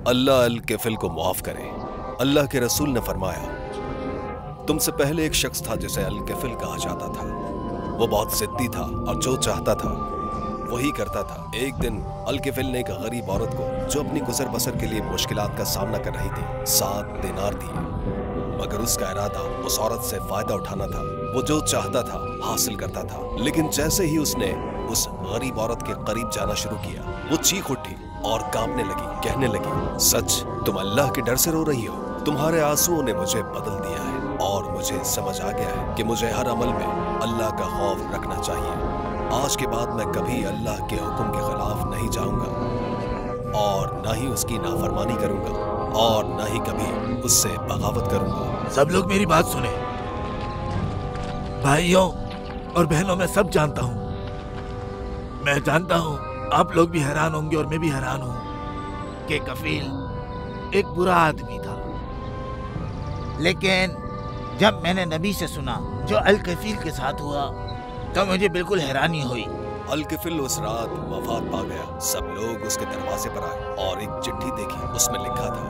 अल्लाह अल किफिल को मुआफ करे। अल्लाह के रसूल ने फरमाया, तुमसे पहले एक शख्स था जिसे अल किफिल कहा जाता था। वो बहुत जिद्दी था और जो चाहता था वही करता था। एक दिन अल किफिल ने एक गरीब औरत को, जो अपनी गुजर बसर के लिए मुश्किलात का सामना कर रही थी, 7 दिनार दिए। मगर उसका इरादा उस औरत से फायदा उठाना था। वो जो चाहता था हासिल करता था। लेकिन जैसे ही उसने उस गरीब औरत के करीब जाना शुरू किया, वो चीख उठी और कांपने लगी, कहने लगी, सच तुम अल्लाह के डर से रो रही हो? तुम्हारे आंसुओं ने मुझे बदल दिया है और मुझे समझ आ गया है कि मुझे हर अमल में अल्लाह का खौफ रखना चाहिए। आज के बाद मैं कभी अल्लाह के हुक्म के खिलाफ नहीं जाऊंगा और ना ही उसकी नाफरमानी करूंगा और ना ही कभी उससे बगावत करूंगा। सब लोग मेरी बात सुने। भाइयों और बहनों, मैं सब जानता हूँ। मैं जानता हूँ आप लोग भी हैरान होंगे और मैं भी हैरान हूँ कि कफील एक बुरा आदमी था। लेकिन जब मैंने नबी से सुना जो अल कफील के साथ हुआ तो मुझे बिल्कुल हैरानी हुई। अल किफिल उस रात वफात पा गया। सब लोग उसके दरवाजे पर आए और एक चिट्ठी देखी। उसमें लिखा था,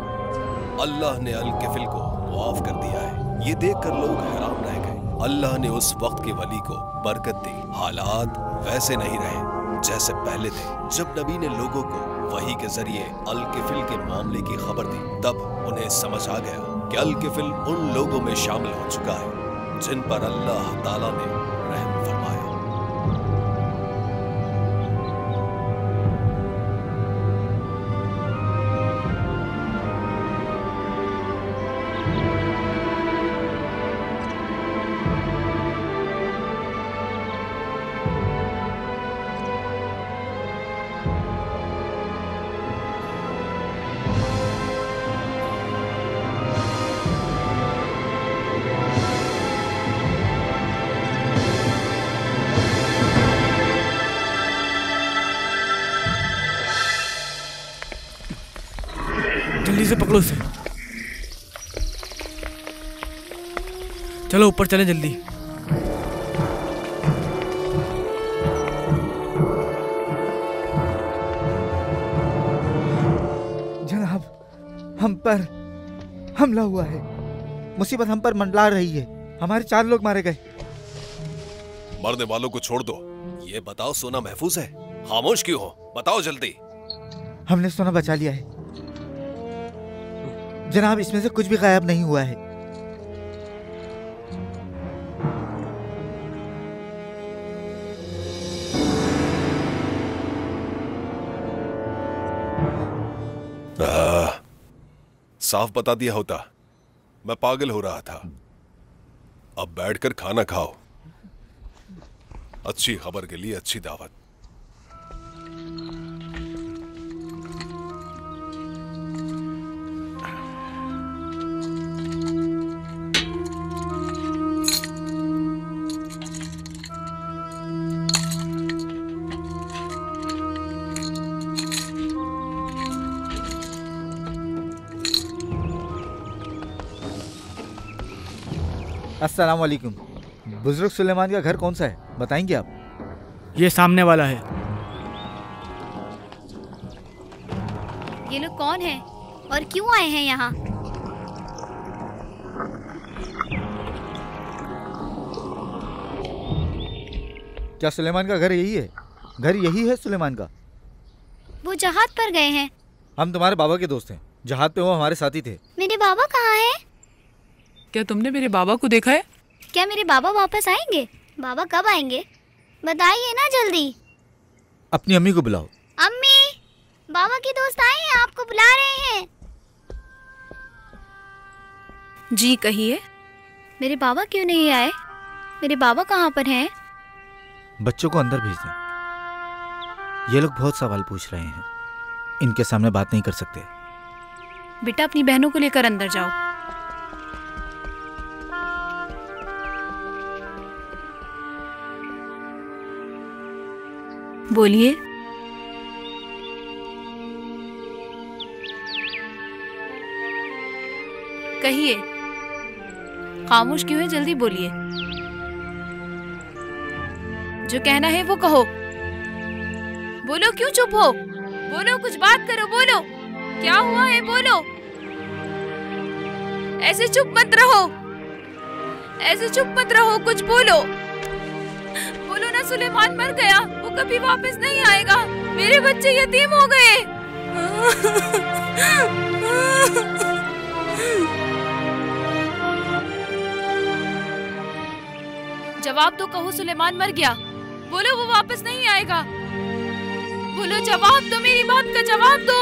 अल्लाह ने अल किफिल को मुआफ कर दिया है। ये देखकर लोग हैरान रह गए। अल्लाह ने उस वक्त के वली को बरकत दी। हालात वैसे नहीं रहे जैसे पहले थे। जब नबी ने लोगों को वही के जरिए अल किफिल के मामले की खबर दी, तब उन्हें समझ आ गया कि अल किफिल उन लोगों में शामिल हो चुका है जिन पर अल्लाह ताला ने रहम फरमाया। जल्दी से पकड़ो उसे। चलो ऊपर चलें जल्दी। जनाब, हम पर हमला हुआ है। मुसीबत हम पर मंडला रही है। हमारे 4 लोग मारे गए। मरने वालों को छोड़ दो। ये बताओ, सोना महफूज है? खामोश क्यों हो? बताओ जल्दी। हमने सोना बचा लिया है जनाब, इसमें से कुछ भी गायब नहीं हुआ है। साफ बता दिया होता, मैं पागल हो रहा था। अब बैठकर खाना खाओ। अच्छी खबर के लिए अच्छी दावत। अस्सलाम वालेकुम। बुजुर्ग सुलेमान का घर कौन सा है, बताएंगे आप? ये सामने वाला है। ये लोग कौन हैं और क्यों आए हैं यहाँ? क्या सुलेमान का घर यही है? घर यही है सुलेमान का? वो जहाज पर गए हैं। हम तुम्हारे बाबा के दोस्त हैं। जहाज पे वो हमारे साथी थे। मेरे बाबा कहाँ हैं? क्या तुमने मेरे बाबा को देखा है? क्या मेरे बाबा वापस आएंगे? बाबा कब आएंगे? बताइए ना जल्दी। अपनी अम्मी को बुलाओ। अम्मी, बाबा के दोस्त आए हैं, आपको बुला रहे हैं। जी कहिए। मेरे बाबा क्यों नहीं आए? मेरे बाबा कहाँ पर हैं? बच्चों को अंदर भेज दें। ये लोग बहुत सवाल पूछ रहे हैं। इनके सामने बात नहीं कर सकते। बेटा अपनी बहनों को लेकर अंदर जाओ। बोलिए। कहिए, खामोश क्यों है? जल्दी बोलिए। जो कहना है वो कहो। बोलो, क्यों चुप हो? बोलो, कुछ बात करो, बोलो। क्या हुआ है बोलो। ऐसे चुप मत रहो, ऐसे चुप मत रहो, कुछ बोलो। बोलो ना सुलेमान मर गया, वो कभी वापस नहीं आएगा, मेरे बच्चे यतीम हो गए। जवाब दो, कहो सुलेमान मर गया। बोलो वो वापस नहीं आएगा। बोलो जवाब दो, मेरी बात का जवाब दो।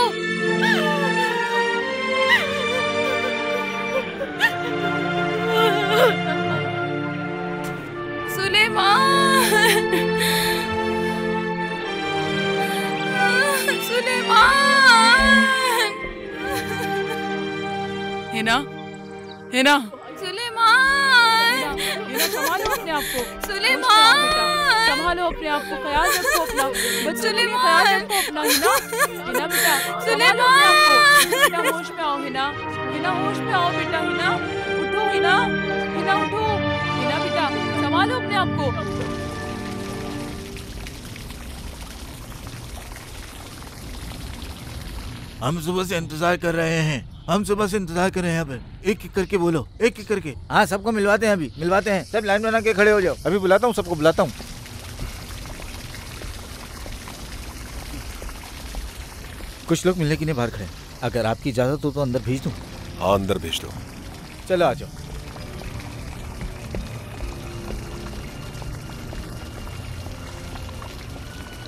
सुलेमान, सुलेमान, हिना, हिना, सुलेमान, हिना संभालो अपने आप को, सुलेमान, संभालो अपने आप को, ख्याल रखो अपना, बच्चों के लिए सुलेमान, ख्याल रखो अपना। हिना, हिना बेटा, सुलेमान, हिना होश में आओ, हिना, हिना होश में आओ बेटा, हिना उठो, हिना, हिना उठो, हिना बेटा संभालो अपने आप को। हम सुबह से इंतजार कर रहे हैं, हम सुबह से इंतजार कर रहे हैं। अब एक एक करके बोलो, एक एक करके। हाँ सबको मिलवाते हैं, अभी मिलवाते हैं। सब लाइन बना के खड़े हो जाओ, अभी बुलाता हूँ, सबको बुलाता हूँ। कुछ लोग मिलने के लिए बाहर खड़े हैं, अगर आपकी इजाजत हो तो अंदर भेज दूँ? हाँ अंदर भेज दो। चलो आ जाओ।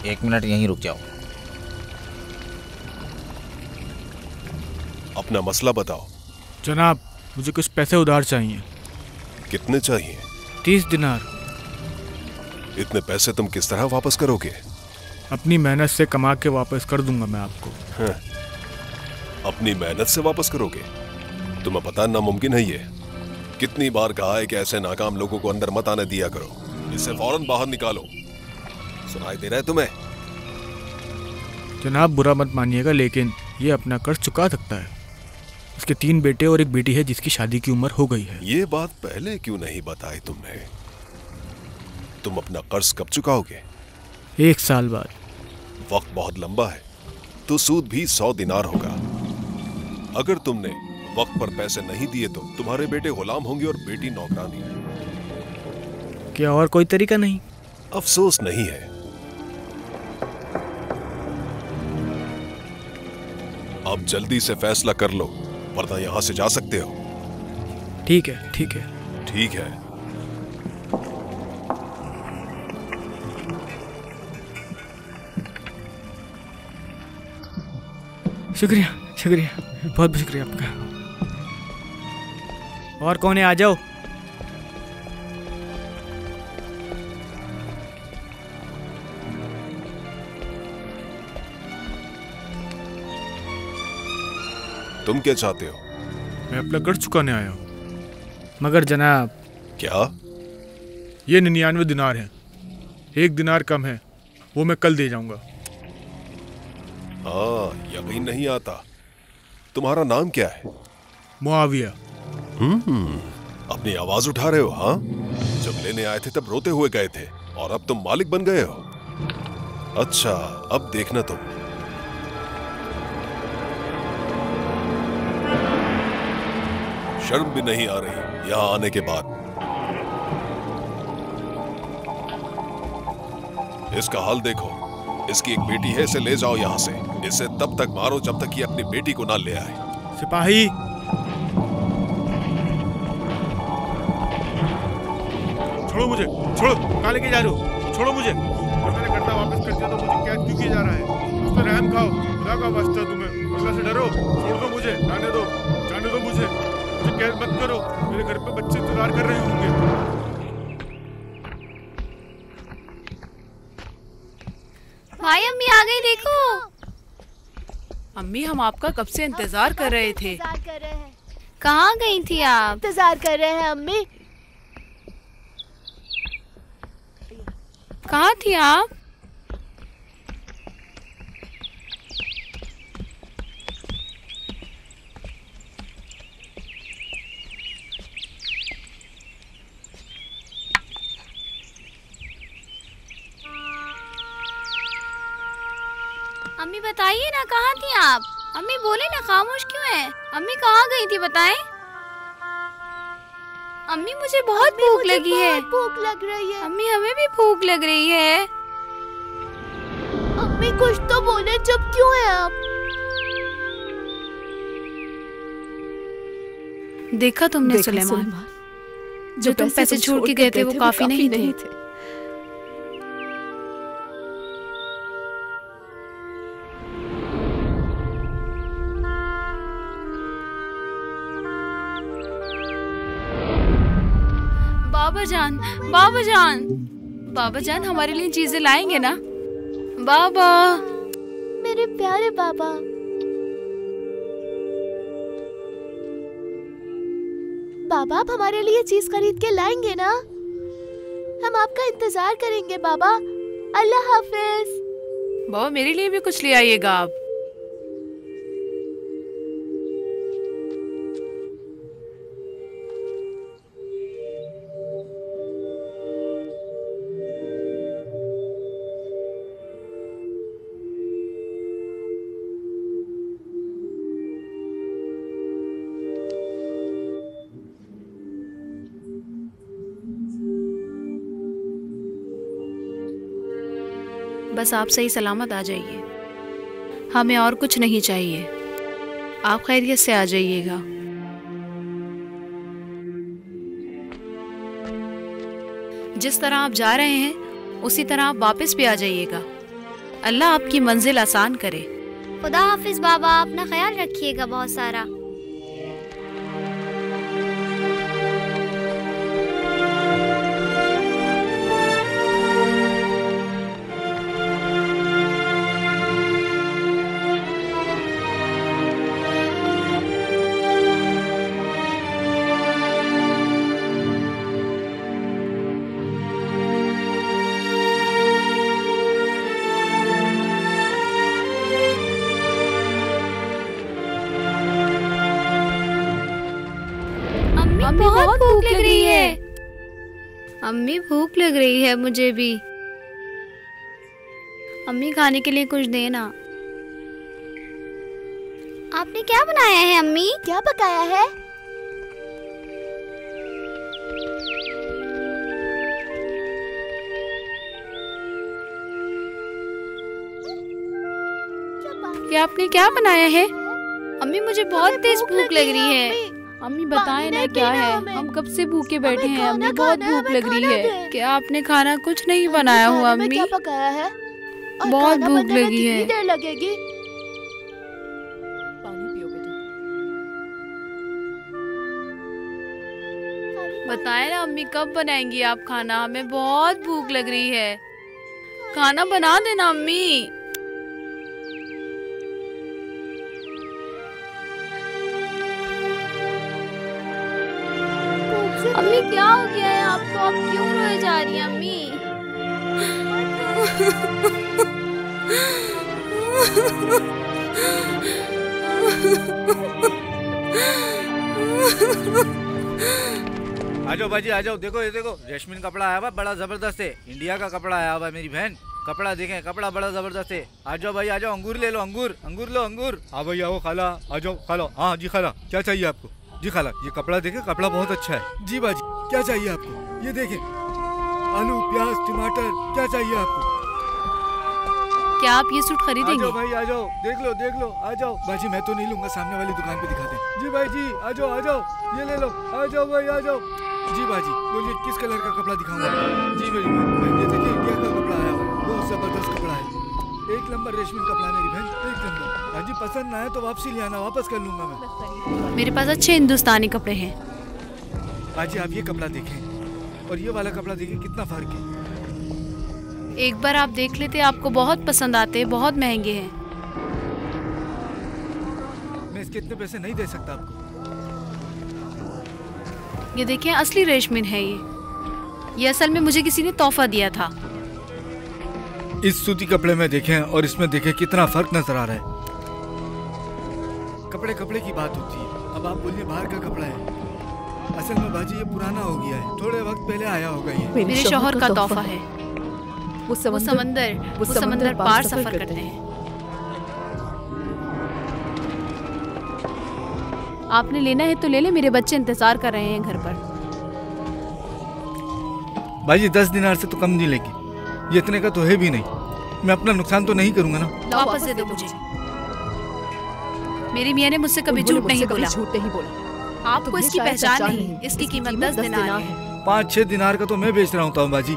एक मिनट यहीं रुक जाओ। अपना मसला बताओ। जनाब, मुझे कुछ पैसे उधार चाहिए। कितने चाहिए? 30 दिनार। इतने पैसे तुम किस तरह वापस करोगे? अपनी मेहनत से कमा के वापस कर दूंगा मैं आपको। हाँ, अपनी मेहनत से वापस करोगे? तुम्हें पता नामुमकिन है ये। कितनी बार कहा है कि ऐसे नाकाम लोगों को अंदर मत आने दिया करो, इसे फौरन बाहर निकालो। सुनाई दे रहा है तुम्हें? जनाब बुरा मत मानिएगा, लेकिन ये अपना कर्ज चुका सकता है। उसके 3 बेटे और एक बेटी है जिसकी शादी की उम्र हो गई है। ये बात पहले क्यों नहीं बताई तुमने? तुम अपना कर्ज कब चुकाओगे? 1 साल बाद। वक्त बहुत लंबा है, तो सूद भी 100 दिनार होगा। अगर तुमने वक्त पर पैसे नहीं दिए तो तुम्हारे बेटे गुलाम होंगे और बेटी नौकरानी। क्या और कोई तरीका नहीं? अफसोस नहीं है। अब जल्दी से फैसला कर लो, वरना यहां से जा सकते हो। ठीक है, ठीक है। ठीक है। शुक्रिया, शुक्रिया, बहुत बहुत शुक्रिया आपका। और कौन है, आ जाओ। तुम क्या चाहते हो? मैं अपना कर्ज चुकाने आया हूँ। मगर जनाब। क्या? ये 99 दिनार है, 1 दिनार कम है, वो मैं कल दे जाऊंगा। हाँ, यकीन नहीं आता। तुम्हारा नाम क्या है? मुआविया। अपनी आवाज उठा रहे हो? हाँ, जब लेने आए थे तब रोते हुए गए थे और अब तुम मालिक बन गए हो। अच्छा, अब देखना तुम। शर्म भी नहीं आ रही यहां आने के बाद? इसका हाल देखो, इसकी एक बेटी है, इसे ले जाओ यहां से। इसे तब तक मारो जब तक ये अपनी बेटी को ना ले आए। सिपाही, छोड़ो मुझे, छोड़ो। कहाँ लेके जा रहे हो? छोड़ो मुझे। और मैंने कर्जा वापस कर दिया तो मुझे कैद क्यों किया जा रहा है? उस पर रहम खाओ, खुदा का वास्ता तुम्हें। अल्लाह से डरो, छोड़ दो मुझे, जाने दो, जाने दो मुझे। मुझे कैद मत करो, मेरे घर पे बच्चे इंतजार कर रहे होंगे। भाई अम्मी आ गई, देखो। अम्मी हम आपका कब से इंतजार कर रहे थे। कहाँ गई थी आप? इंतजार कर रहे हैं अम्मी। कहाँ थी आप? अम्मी बताइए ना, कहाँ थी आप? अम्मी बोले ना, खामोश क्यों है? अम्मी कहाँ गई थी बताएं? अम्मी मुझे बहुत भूख लगी है। भूख लग रही है। अम्मी हमें भी भूख लग रही है। अम्मी कुछ तो बोले, चुप क्यों है आप? देखा तुमने सुलेमान, जो तुम पैसे छोड़ के गए थे वो काफी नहीं थे। बाबा जान, बाबा जान, बाबा जान हमारे लिए चीजें लाएंगे ना? बाबा, मेरे प्यारे बाबा। बाबा आप हमारे लिए चीज खरीद के लाएंगे ना? हम आपका इंतजार करेंगे बाबा। अल्लाह हाफिज। बाबा मेरे लिए भी कुछ ले आइएगा आप। बस आप सही सलामत आ जाइए, हमें और कुछ नहीं चाहिए। आप खैरियत से आ जाइएगा। जिस तरह आप जा रहे हैं उसी तरह आप वापस भी आ जाइएगा। अल्लाह आपकी मंजिल आसान करे। खुदा हाफिज बाबा, अपना ख्याल रखिएगा बहुत सारा। अम्मी बहुत भूख लग रही है। अम्मी भूख लग रही है मुझे भी। अम्मी खाने के लिए कुछ देना। आपने क्या बनाया है अम्मी? क्या पकाया है? क्या आपने क्या बनाया है? अम्मी मुझे बहुत तेज भूख लग रही है। अम्मी बताएं ना क्या है, हम कब से भूखे बैठे हैं। अम्मी बहुत भूख लग रही है। क्या आपने खाना कुछ नहीं बनाया हुआ अम्मी? क्या पकाया है? बहुत भूख लगी है। कितनी देर लगेगी? पानी पियो बेटा। बताएं ना अम्मी कब बनाएंगी आप खाना? हमें बहुत भूख लग रही है। खाना बना देना अम्मी। अम्मी क्या हो गया है आपको? आप क्यों रोए जा रही हैं अम्मी? आ जाओ बाजी, आ जाओ। देखो ये देखो, रेशमी कपड़ा आया हुआ बड़ा जबरदस्त है। इंडिया का कपड़ा आया हुआ है मेरी बहन। कपड़ा देखें, कपड़ा बड़ा जबरदस्त है। आ जाओ भाई, आ जाओ। अंगूर ले लो, अंगूर, अंगूर लो, अंगूर। हाँ भाई आओ खाला, आ जाओ खा लो। हाँ जी खाला, क्या चाहिए आपको? जी खाला, ये कपड़ा देखें, कपड़ा बहुत अच्छा है। जी बाजी, क्या चाहिए आपको? ये देखें, आलू, प्याज, टमाटर, क्या चाहिए आपको? क्या आप ये सूट खरीदेंगे? आ जाओ भाई, आ जाओ, देख लो, देख लो, आ जाओ। बाजी मैं तो नहीं लूंगा, सामने वाली दुकान पे दिखा दें। जी भाई जी, आ जाओ, आ जाओ, ये ले लो। आ जाओ भाई, आ जाओ। जी बाजी बोलिए किस कलर का कपड़ा दिखाऊंगा? जी भाई, ये देखिए इंडिया का कपड़ा आया हुआ, बहुत जबरदस्त कपड़ा है। एक नंबर रेशमी कपड़ा मेरी बहन, एक नंबर। बाजी पसंद ना आए तो वापसी ले आना, वापस कर लूंगा मैं। मेरे पास अच्छे हिंदुस्तानी कपड़े हैं। बाजी आप ये कपड़ा देखें और ये वाला कपड़ा देखें, कितना फर्क है। एक बार आप देख लेते, आपको बहुत पसंद आते, बहुत महंगे हैं। मैं इसके इतने पैसे नहीं दे सकता आपको। ये देखिए, असली रेशमिन है ये असल में मुझे किसी ने तोहफा दिया था। इस सूती कपड़े में देखें और इसमें देखें, कितना फर्क नजर आ रहा है। कपड़े कपड़े की बात होती है। अब आप बोलिए बाहर का कपड़ा है, असल में बाजी ये पुराना हो गया है, थोड़े वक्त पहले आया होगा ये। मेरे शौहर का तोहफा है। वो समंदर पार सफर करते हैं। आपने लेना है तो ले ले, मेरे बच्चे इंतजार कर रहे हैं घर पर। भाई 10 दिनार से तो कम नहीं लेगी, ये इतने का तो है भी नहीं। मैं अपना नुकसान तो नहीं करूंगा ना। वापस दे दो मुझे। मेरी मियाँ ने मुझसे कभी झूठ नहीं बोला। आपको इसकी पहचान नहीं। इसकी कीमत 10 दिनार है। 5-6 दिनार का तो मैं बेच रहा हूँ बाजी।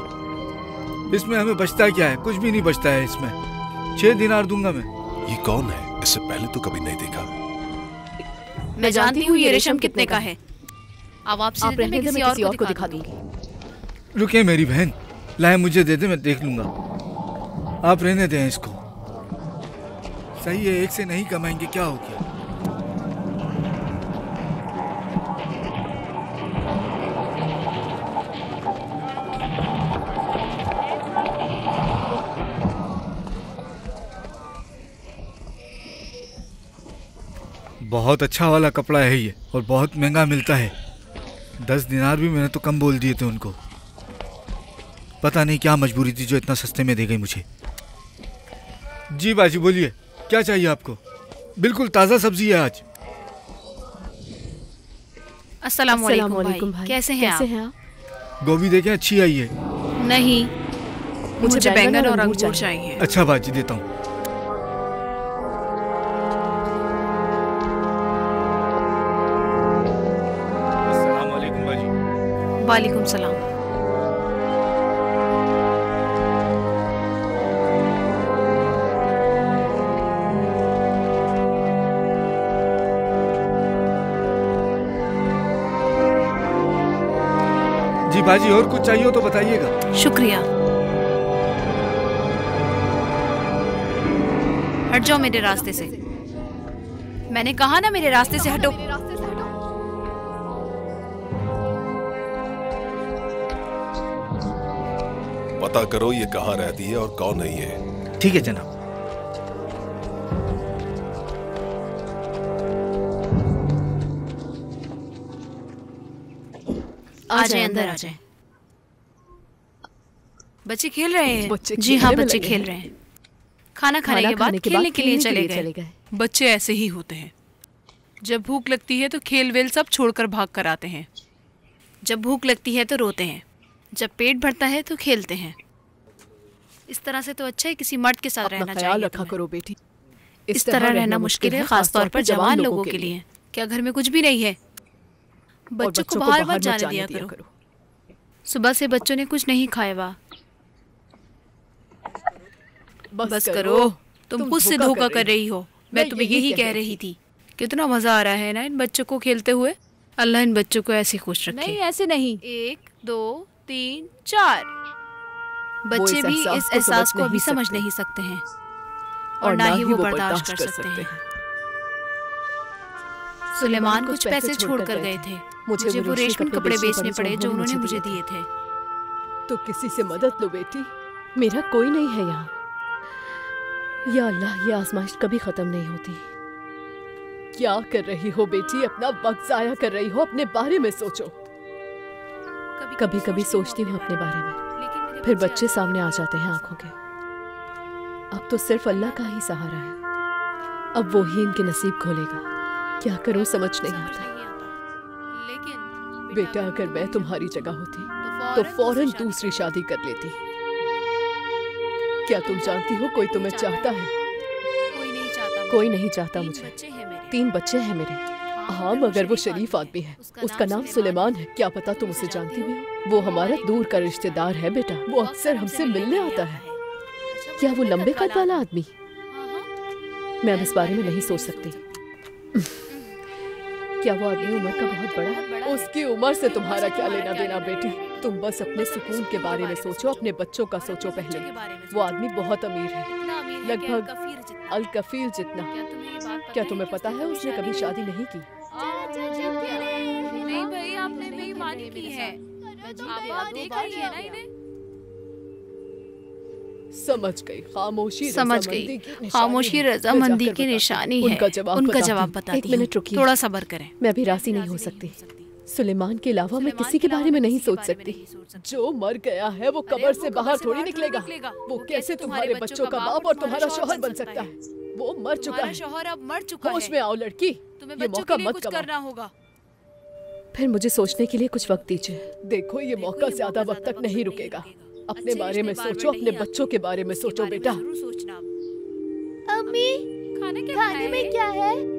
इसमें हमें बचता क्या है? कुछ भी नहीं बचता है इसमें। 6 दिनार दूंगा मैं। ये कौन है? इससे पहले तो कभी नहीं देखा। मैं जानती हूँ ये रेशम कितने का है। अब आपसे मैं किसी और को दिखा दूंगी। रुके मेरी बहन, लाए मुझे दे दे, मैं देख लूंगा। आप रहने दें इसको। सही है, एक से नहीं कमाएंगे, क्या हो गया? बहुत अच्छा वाला कपड़ा है ये और बहुत महंगा मिलता है। 10 दिनार भी मैंने तो कम बोल दिए थे उनको। पता नहीं क्या मजबूरी थी जो इतना सस्ते में दे गई मुझे। जी बाजी बोलिए, क्या चाहिए आपको? बिल्कुल ताज़ा सब्जी है आज। अस्सलाम वालेकुम भाई। कैसे हैं आप? गोभी देखें, अच्छी आई है। नहीं, मुझे बैंगन और अंगूर चाहिए। अच्छा बाजी, देता हूँ। अस्सलाम वालेकुम बाजी। वालेकुम सलाम। जी बाजी, और कुछ चाहिए हो तो बताइएगा। शुक्रिया। हट जाओ मेरे रास्ते से। मैंने कहा ना, मेरे रास्ते से हटो। पता करो ये कहाँ रहती है और कौन है ये। ठीक है जनाब। आ जाए, अंदर आ जाए। बच्चे खेल रहे हैं? जी हाँ, बच्चे खेल रहे हैं। खाना खाने के बाद खेलने के लिए चले गए। बच्चे ऐसे ही होते हैं। जब भूख लगती है तो खेल वेल सब छोड़कर भाग कर आते हैं। जब भूख लगती है तो रोते हैं, जब पेट भरता है तो खेलते हैं। इस तरह से तो अच्छा है किसी मर्द के साथ रहना चाहिए। रखा करो बेटी। इस तरह रहना मुश्किल है, खासतौर पर जवान लोगों के लिए। क्या घर में कुछ भी नहीं है? बच्चों को बाहर मत जाने दिया करो। सुबह से बच्चों ने कुछ नहीं खाया। वा बस करो, तुम खुद से धोखा कर रही हो। मैं तुम्हें यही कह रही थी। कितना मजा आ रहा है ना इन बच्चों को खेलते हुए। अल्लाह इन बच्चों को ऐसे खुश रखे। नहीं, ऐसे नहीं। 1 2 3 4। बच्चे भी इस एहसास को अभी समझ नहीं सकते हैं और ना ही वो बर्दाश्त कर सकते हैं। सुलेमान कुछ पैसे छोड़ कर गए थे। मुझे वो रेशमी कपड़े बेचने पड़े जो उन्होंने मुझे दिए थे। तो किसी से मदद लो बेटी, मेरा कोई नहीं है यहाँ। या अल्लाह, ये आजमाइश कभी खत्म नहीं होती। क्या कर रही हो बेटी? अपना वक्त जाया कर रही हो। अपने बारे में सोचो। कभी कभी सोचती हूँ अपने बारे में, फिर बच्चे सामने आ जाते हैं आंखों के। अब तो सिर्फ अल्लाह का ही सहारा है। अब वो ही इनके नसीब खोलेगा। क्या करूं समझ नहीं आता। बेटा, अगर मैं तुम्हारी जगह होती तो फौरन दूसरी शादी कर लेती। क्या तुम जानती हो कोई तुम्हें चाहता है? कोई नहीं चाहता मुझे। 3 बच्चे हैं मेरे। हाँ, मगर वो शरीफ आदमी है। उसका नाम सुलेमान है। क्या पता तुम उसे जानती भी हो? वो हमारा दूर का रिश्तेदार है बेटा। वो अक्सर हमसे मिलने आता है। क्या वो लंबे कद वाला आदमी? मैं अब इस बारे में नहीं सोच सकती। क्या वो आदमी उम्र का बहुत बड़ा है? उसकी उम्र से तुम्हारा क्या लेना देना बेटी? तुम बस अपने सुकून के बारे में सोचो, अपने बच्चों का सोचो पहले। वो आदमी बहुत अमीर है, लगभग अल कफील जितना। क्या तुम्हें पता है उसने कभी शादी नहीं की? नहीं भाई, आपने बेईमानी की है। आप देख रही है ना इन्हें। समझ गई। खामोशी रजामंदी की निशानी है। उनका जवाब बताती हूँ। 1 मिनट रुकिए। थोड़ा सब्र करें। मैं अभी राजी नहीं हो सकती। सुलेमान के अलावा मैं किसी के बारे में नहीं सोच सकती। जो मर गया है वो कब्र से बाहर थोड़ी निकलेगा। वो कैसे तुम्हारे बच्चों का बाप और तुम्हारा शौहर बन सकता है? वो मर चुका है। शौहर अब मर चुका है। होश में आओ लड़की। तुम्हें ये बच्चों मौका के लिए मत कुछ गवाओ। करना होगा। फिर मुझे सोचने के लिए कुछ वक्त दीजिए। देखो ये मौका ज्यादा वक्त तक नहीं रुकेगा। अपने बारे में सोचो, अपने बच्चों के बारे में सोचो बेटा। सोचना। अम्मी, खाने में क्या है?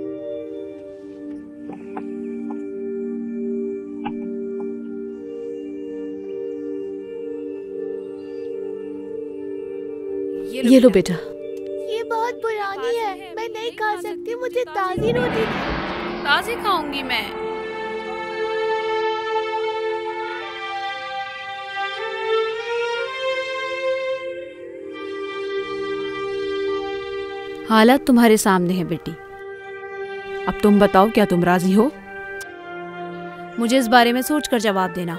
ये लो बेटा। ये बहुत पुरानी है, मैं नहीं खा सकती, मुझे ताज़ी रोटी दो। ताज़ी खाऊंगी मैं। हालत तुम्हारे सामने है बेटी। अब तुम बताओ, क्या तुम राजी हो? मुझे इस बारे में सोचकर जवाब देना।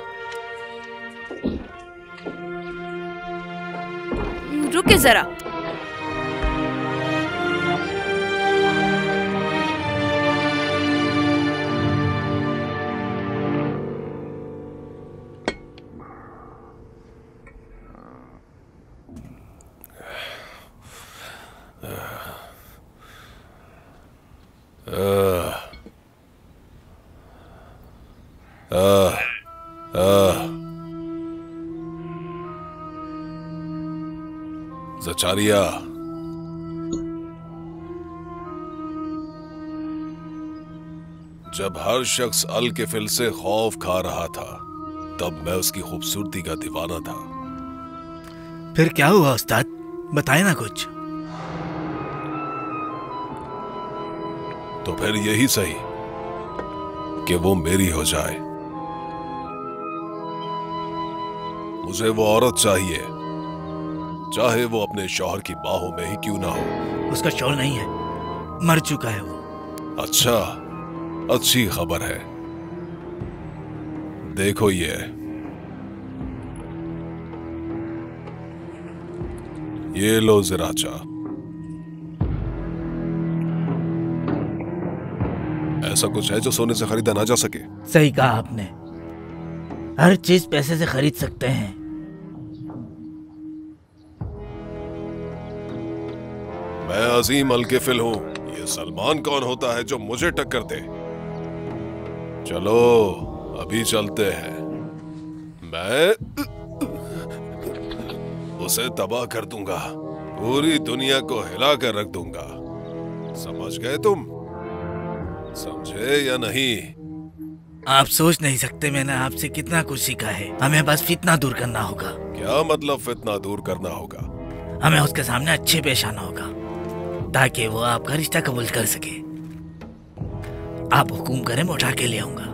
रुके जरा। ज़चारिया, जब हर शख्स अल किफिल से खौफ खा रहा था, तब मैं उसकी खूबसूरती का दीवाना था। फिर क्या हुआ उस्ताद, बताए ना कुछ। तो फिर यही सही कि वो मेरी हो जाए। मुझे वो औरत चाहिए, चाहे वो अपने शौहर की बाहों में ही क्यों ना हो। उसका शौहर नहीं है, मर चुका है वो। अच्छा, अच्छी खबर है। देखो ये लो ज़राचा। ऐसा कुछ है जो सोने से खरीदा ना जा सके? सही कहा आपने, हर चीज पैसे से खरीद सकते हैं। मैं अजीम अल-किफिल हूं। ये सलमान कौन होता है जो मुझे टक्कर दे? चलो अभी चलते हैं। मैं उसे तबाह कर दूंगा, पूरी दुनिया को हिला कर रख दूंगा। समझ गए तुम? समझे या नहीं? आप सोच नहीं सकते मैंने आपसे कितना कुछ सीखा है। हमें बस फितना दूर करना होगा। क्या मतलब फितना दूर करना होगा? हमें उसके सामने अच्छे पेश आना होगा ताकि वो आपका रिश्ता कबूल कर सके। आप हुकुम करें, मैं उठा के ले आऊंगा।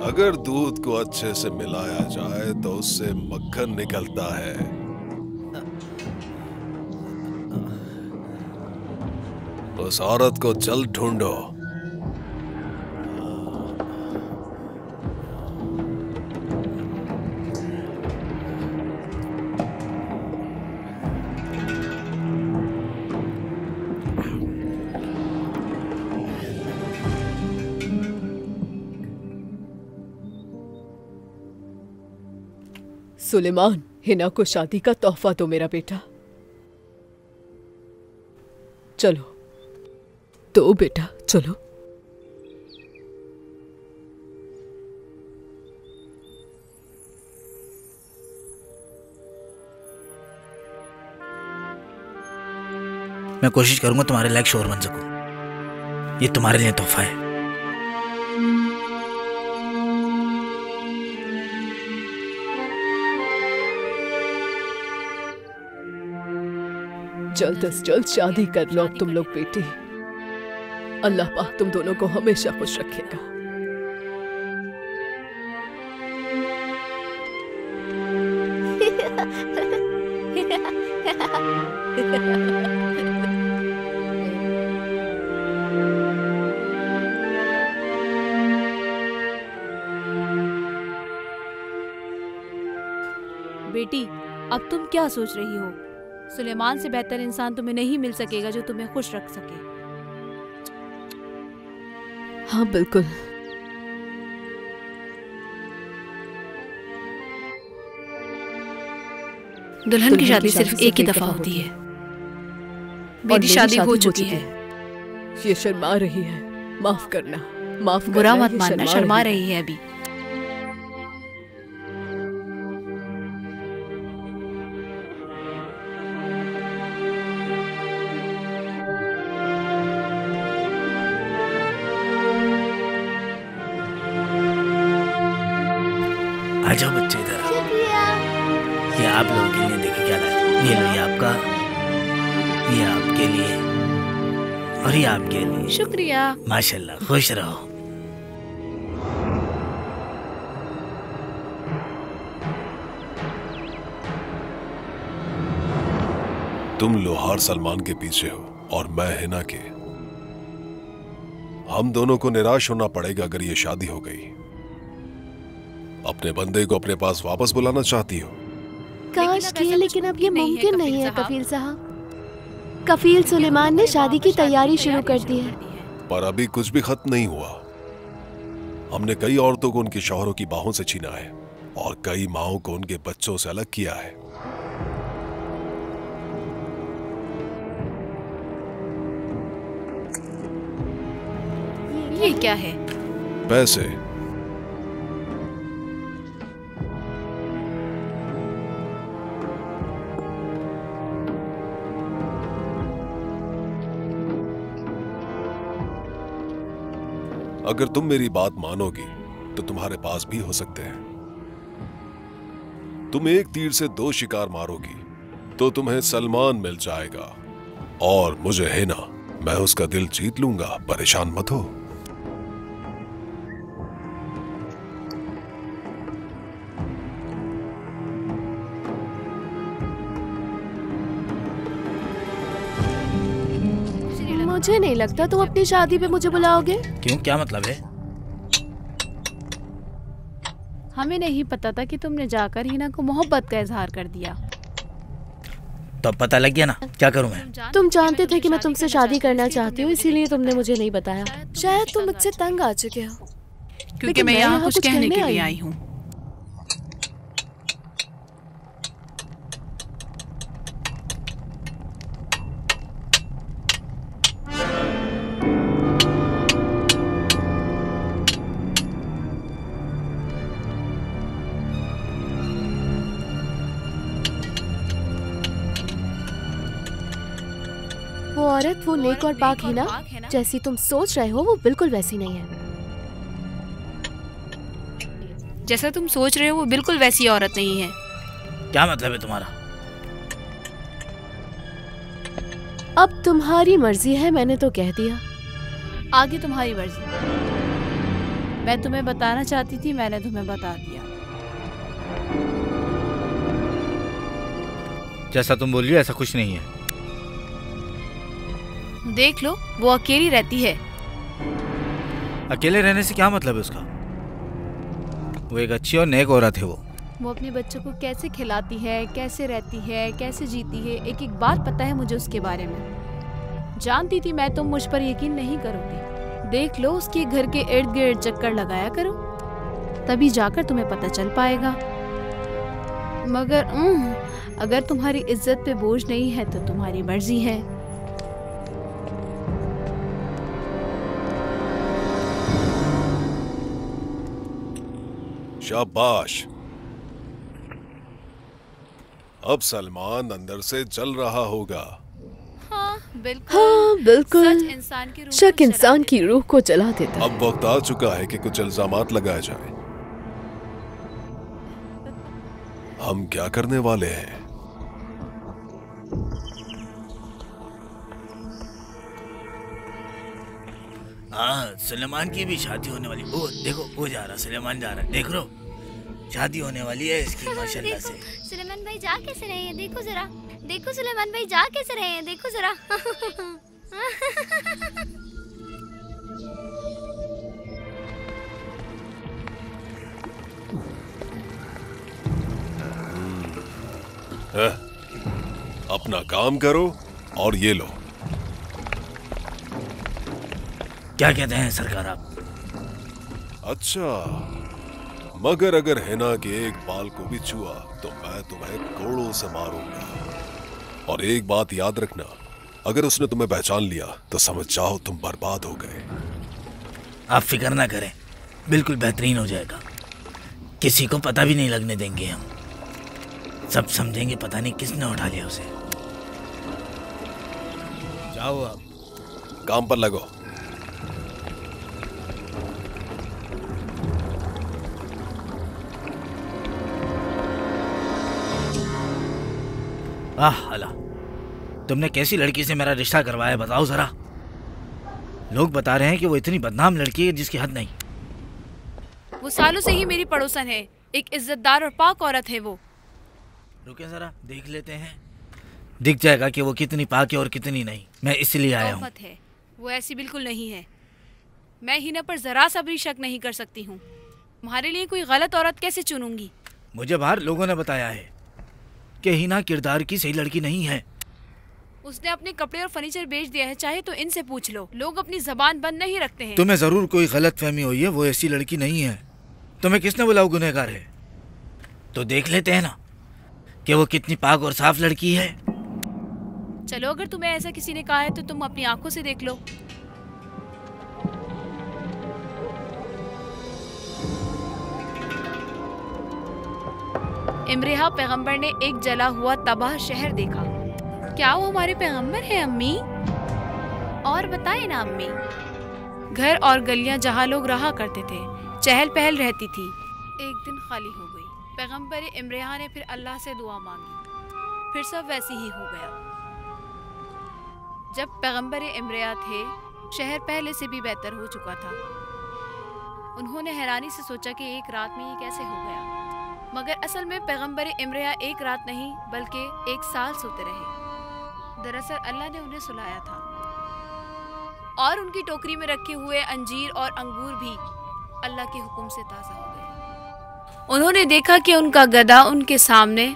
अगर दूध को अच्छे से मिलाया जाए तो उससे मक्खन निकलता है। उस औरत को जल्द ढूंढो। सुलेमान, हिना को शादी का तोहफा दो मेरा बेटा। चलो दो बेटा, चलो। मैं कोशिश करूंगा तुम्हारे लायक शोर बन सकूं। ये तुम्हारे लिए तोहफा है। जल्द से जल्द शादी कर लो अब तुम लोग बेटी। अल्लाह पाक तुम दोनों को हमेशा खुश रखेगा। बेटी, अब तुम क्या सोच रही हो? सुलेमान से बेहतर इंसान तुम्हें नहीं मिल सकेगा जो तुम्हें खुश रख सके। हाँ बिल्कुल। दुल्हन की शादी सिर्फ एक ही दफा होती है। मेरी शादी हो चुकी है। ये शर्मा रही है, माफ करना, माफ करना। बुरा मत मानना, शर्मा रही है अभी। आ जाओ बच्चे इधर। ये आप लोगों के लिए देखिए क्या लाए। ये लो, ये आपका, ये आपके लिए और ये आपके लिए। शुक्रिया। माशाल्लाह, खुश रहो। तुम लोहार सलमान के पीछे हो और मैं हिना के। हम दोनों को निराश होना पड़ेगा अगर ये शादी हो गई। अपने बंदे को अपने पास वापस बुलाना चाहती हो? काश किया, लेकिन अब ये मुमकिन नहीं है कफील साहब। कफील सुलेमान ने शादी की तैयारी शुरू कर दी है। पर अभी कुछ भी खत्म नहीं हुआ। हमने कई औरतों को उनके शौहरों की बाहों से छीना है और कई माओं को उनके बच्चों से अलग किया है। ये क्या है? पैसे। अगर तुम मेरी बात मानोगी तो तुम्हारे पास भी हो सकते हैं। तुम एक तीर से दो शिकार मारोगी तो तुम्हें सलमान मिल जाएगा और मुझे हिना। मैं उसका दिल जीत लूंगा, परेशान मत हो। मुझे नहीं लगता तुम अपनी शादी पे मुझे बुलाओगे। क्यों, क्या मतलब है? हमें नहीं पता था कि तुमने जाकर हिना को मोहब्बत का इजहार कर दिया। तो पता लग गया ना, क्या करूं मैं? तुम जानते थे कि मैं तुमसे शादी करना चाहती हूँ, इसीलिए तुमने मुझे नहीं बताया। शायद तुम मुझसे तंग आ चुके हो। क्योंकि मैं यहाँ कुछ कहने के लिए आई हूँ। वो औरत, वो नेक और पाक हिना जैसी तुम सोच रहे हो, वो बिल्कुल वैसी नहीं है। जैसा तुम सोच रहे हो वो बिल्कुल वैसी औरत नहीं है। क्या मतलब है तुम्हारा? अब तुम्हारी मर्जी है, मैंने तो कह दिया। आगे तुम्हारी मर्जी। मैं तुम्हें बताना चाहती थी, मैंने तुम्हें बता दिया। जैसा तुम बोल रही हो ऐसा कुछ नहीं है। देख लो, वो अकेली रहती है। अकेले रहने से क्या मतलब है उसका? वो एक अच्छी और नेक औरत है। वो अपने बच्चों को कैसे खिलाती है, कैसे रहती है, कैसे जीती है, एक एक बात पता है मुझे उसके बारे में। जानती थी मैं तुम मुझ पर यकीन नहीं करोगे। देख लो, उसके घर के इर्द गिर्द चक्कर लगाया करो, तभी जाकर तुम्हें पता चल पाएगा। मगर अगर तुम्हारी इज्जत पे बोझ नहीं है तो तुम्हारी मर्जी है। शाबाश। अब सलमान अंदर से जल रहा होगा। हाँ बिल्कुल, हाँ बिल्कुल। शक शक इंसान की रूह को जला देता है। अब वक्त आ चुका है कि कुछ इल्जामात लगाए जाएं। हम क्या करने वाले हैं? हाँ, सुलेमान की भी शादी होने वाली। ओ देखो, वो जा रहा, सुलेमान जा रहा है, देख लो, शादी होने वाली है इसकी माशाल्लाह से। सुलेमान भाई जा कैसे रहे हैं, देखो जरा। देखो सुलेमान भाई जा कैसे रहे हैं, देखो जरा। अपना काम करो और ये लो। क्या कहते हैं सरकार आप? अच्छा, मगर अगर हिना के एक बाल को भी छुआ तो मैं तुम्हें कोड़ों से मारूंगा। और एक बात याद रखना, अगर उसने तुम्हें पहचान लिया तो समझ जाओ तुम बर्बाद हो गए। आप फिक्र ना करें, बिल्कुल बेहतरीन हो जाएगा। किसी को पता भी नहीं लगने देंगे हम। सब समझेंगे पता नहीं किसने उठा लिया उसे। जाओ आप काम पर लगो। आह अल्लाह, तुमने कैसी लड़की से मेरा रिश्ता करवाया बताओ जरा। लोग बता रहे हैं कि वो इतनी बदनाम लड़की है जिसकी हद नहीं। वो सालों से ही मेरी पड़ोसन है, एक इज्जतदार और पाक औरत है वो। रुके जरा देख लेते हैं, दिख जाएगा कि वो कितनी पाक है और कितनी नहीं। मैं इसलिए आया हूँ। है वो ऐसी बिल्कुल नहीं है। मैं हिना पर जरा सा भी शक नहीं कर सकती हूँ। तुम्हारे लिए कोई गलत औरत कैसे चुनूंगी? मुझे बाहर लोगों ने बताया है कि हिना किरदार की सही लड़की नहीं है। उसने अपने कपड़े और फर्नीचर बेच दिया है, चाहे तो इनसे पूछ लो। लोग अपनी जबान बंद नहीं रखते हैं। तुम्हें जरूर कोई गलत फहमी हुई है, वो ऐसी लड़की नहीं है। तुम्हें किसने बोला वो गुनहगार है? तो देख लेते हैं ना कि वो कितनी पाक और साफ लड़की है। चलो, अगर तुम्हें ऐसा किसी ने कहा है तो तुम अपनी आंखों से देख लो। इमरेहा पैगंबर ने एक जला हुआ तबाह शहर देखा। क्या वो हमारे पैगंबर है अम्मी? और बताए ना अम्मी। घर और गलियां जहाँ लोग रहा करते थे, चहल पहल रहती थी, एक दिन खाली हो गई। पैगंबर इमरेहा ने फिर अल्लाह से दुआ मांगी, फिर सब वैसे ही हो गया। जब पैगंबर इमरेहा थे, शहर पहले से भी बेहतर हो चुका था। उन्होंने हैरानी से सोचा कि एक रात में ये कैसे हो गया। मगर असल में पैगंबर इमरेहा एक रात नहीं बल्कि 1 साल सोते रहे। दरअसल अल्लाह ने उन्हें सुलाया था और उनकी टोकरी में रखे हुए अंजीर और अंगूर भी अल्लाह के हुक्म से ताज़ा हो गए। उन्होंने देखा कि उनका गधा उनके सामने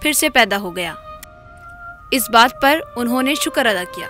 फिर से पैदा हो गया। इस बात पर उन्होंने शुक्र अदा किया।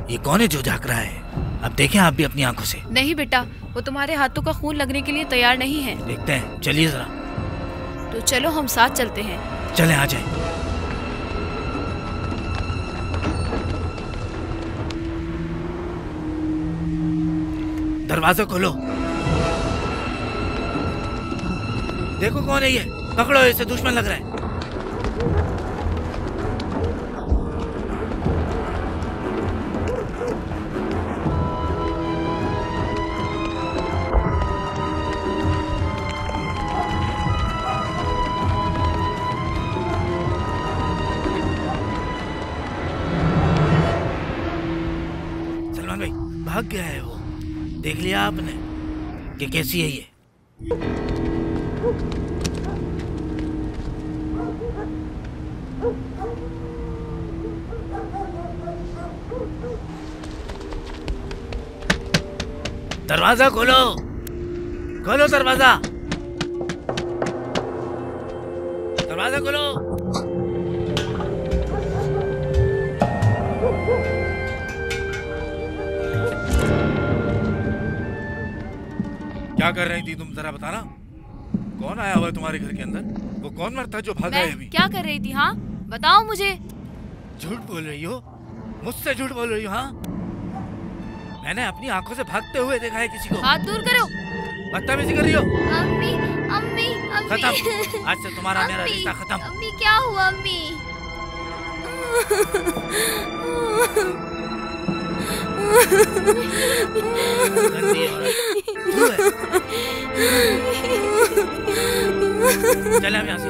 ये कौन है जो झांक रहा है? अब देखें आप भी अपनी आंखों से। नहीं बेटा, वो तुम्हारे हाथों का खून लगने के लिए तैयार नहीं है। देखते हैं, चलिए जरा। तो चलो हम साथ चलते हैं। चलें, आ जाए। दरवाजा खोलो। देखो कौन है ये, पकड़ो इसे, दुश्मन लग रहा है। सलमान भाई भाग गया है वो, देख लिया आपने कि कैसी है ये? दरवाजा खोलो, खोलो दरवाजा, दरवाजा खोलो। क्या कर रही थी तुम, जरा बताना। कौन आया हुआ है तुम्हारे घर के अंदर? वो कौन मर्द था जो भागा है अभी? क्या कर रही थी? हाँ बताओ मुझे। झूठ बोल रही हो, मुझसे झूठ बोल रही हो? हाँ, मैंने अपनी आंखों से भागते हुए देखा है किसी को। हाथ दूर करो। बदतमीजी कर रही हो। अम्मी अम्मी अम्मी खत्म, आज से तुम्हारा मेरा रिश्ता खत्म। अम्मी क्या हुआ अम्मी? चले हम यहाँ से।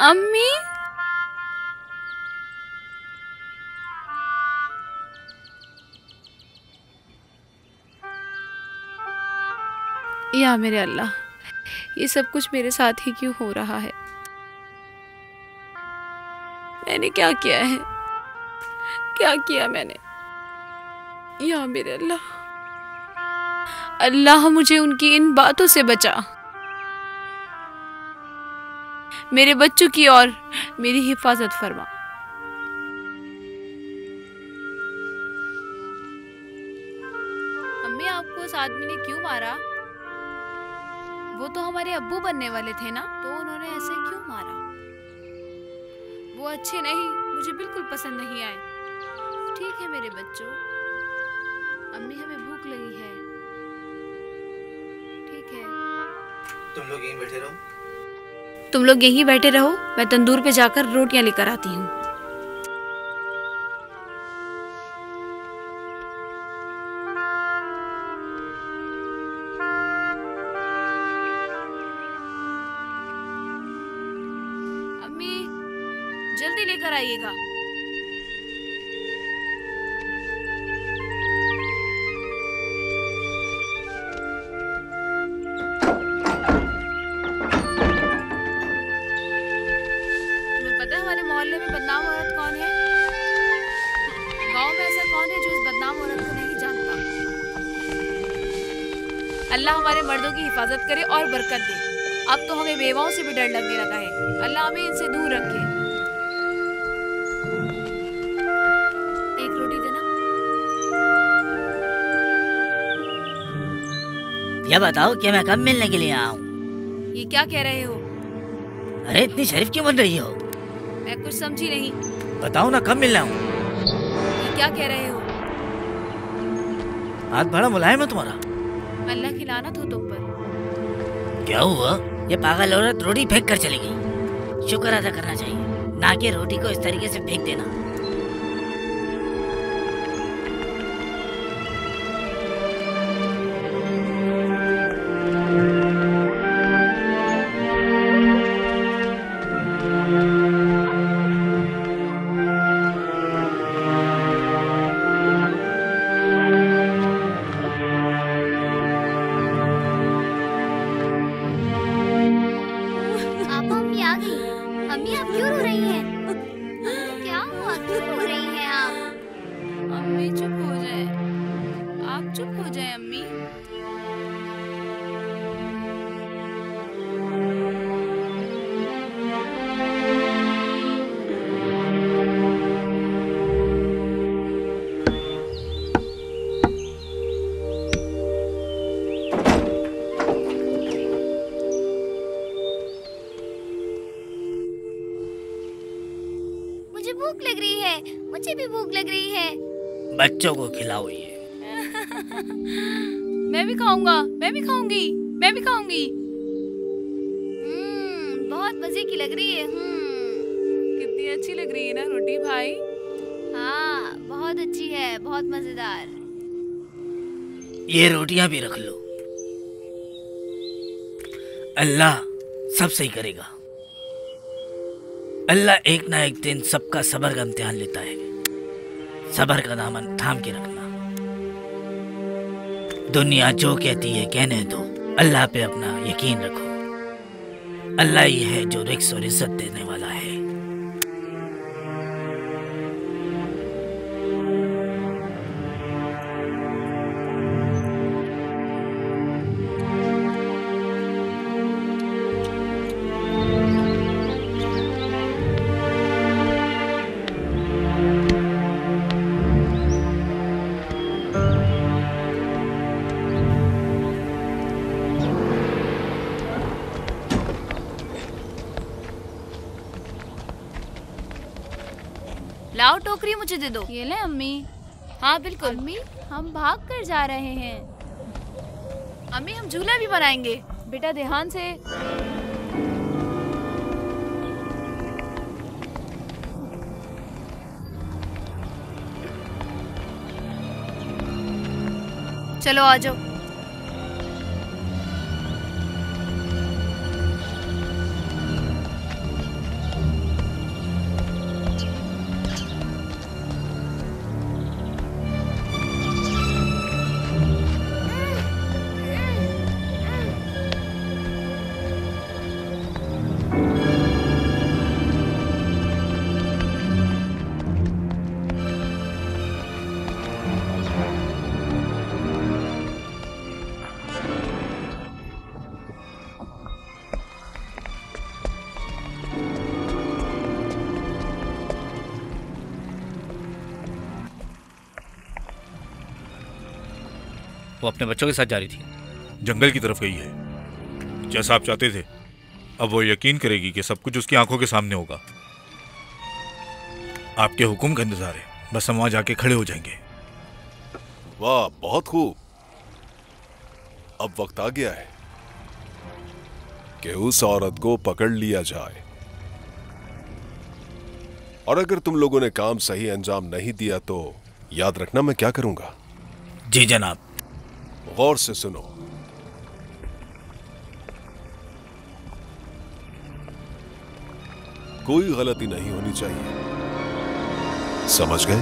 अम्मी या मेरे अल्लाह, ये सब कुछ मेरे साथ ही क्यों हो रहा है? मैंने क्या किया है? क्या किया मैंने? या मेरे अल्लाह, अल्लाह मुझे उनकी इन बातों से बचा। मेरे बच्चों की और मेरी हिफाजत फरमा। अम्मी आपको उस आदमी ने क्यों मारा? वो तो हमारे अब्बू बनने वाले थे ना, तो उन्होंने ऐसे क्यों मारा? वो अच्छे नहीं, मुझे बिल्कुल पसंद नहीं आए। ठीक है मेरे बच्चों, अम्मी हमें भूख लगी है। ठीक है, तुम लोग यहीं बैठे रहो। तुम लोग यहीं बैठे रहो, मैं तंदूर पे जाकर रोटियां लेकर आती हूँ। अम्मी जल्दी लेकर आइएगा। मोहल्ले में बदनाम औरत कौन है? गांव में ऐसा कौन है जो इस बदनाम औरत को नहीं जानता? अल्लाह हमारे मर्दों की हिफाजत करे और बरकत दे। अब तो हमें बेवाओं से भी डर लगने लगा है। अल्लाह हमें इनसे दूर रखे। एक रोटी देना। यह बताओ कि मैं कब मिलने के लिए आऊँ? ये क्या कह रहे हो? अरे इतनी शरीफ क्यों बन रही हो? मैं कुछ समझी नहीं। बताओ ना कब मिलना हूँ? ये क्या कह रहे हो? हाथ बड़ा मुलायम है तुम्हारा। अल्लाह की लानत हो तुम पर। क्या हुआ? ये पागल औरत रोटी फेंक कर चली गई। शुक्र अदा करना चाहिए, ना कि रोटी को इस तरीके से फेंक देना। मुझे भी भूख लग रही है। बच्चों को खिलाओ ये। मैं भी खाऊंगा, मैं भी खाऊंगी, मैं भी खाऊंगी। बहुत मजे की लग रही है। कितनी अच्छी लग रही है ना रोटी भाई। हाँ बहुत अच्छी है, बहुत मजेदार। ये रोटियां भी रख लो। अल्लाह सब सही करेगा। अल्लाह एक ना एक दिन सबका सब्र का इम्तिहान लेता है। सब्र का दामन थाम के रखना। दुनिया जो कहती है कहने दो, अल्लाह पे अपना यकीन रखो। अल्लाह ही है जो रिज़्क़ और इज्जत देने वाला है। लाओ टोकरी मुझे दे दो। ये ले अम्मी। हाँ बिल्कुल। अम्मी हम भाग कर जा रहे हैं। अम्मी हम झूला भी बनाएंगे। बेटा ध्यान से। चलो आ जाओ। वो अपने बच्चों के साथ जा रही थी। जंगल की तरफ गई है, जैसा आप चाहते थे। अब वो यकीन करेगी कि सब कुछ उसकी आंखों के सामने होगा। आपके हुक्म का इंतजार है, बस हम वहां जाके खड़े हो जाएंगे। वाह, बहुत खूब। अब वक्त आ गया है कि उस औरत को पकड़ लिया जाए। और अगर तुम लोगों ने काम सही अंजाम नहीं दिया तो याद रखना मैं क्या करूंगा। जी जनाब। गौर से सुनो। कोई गलती नहीं होनी चाहिए, समझ गए?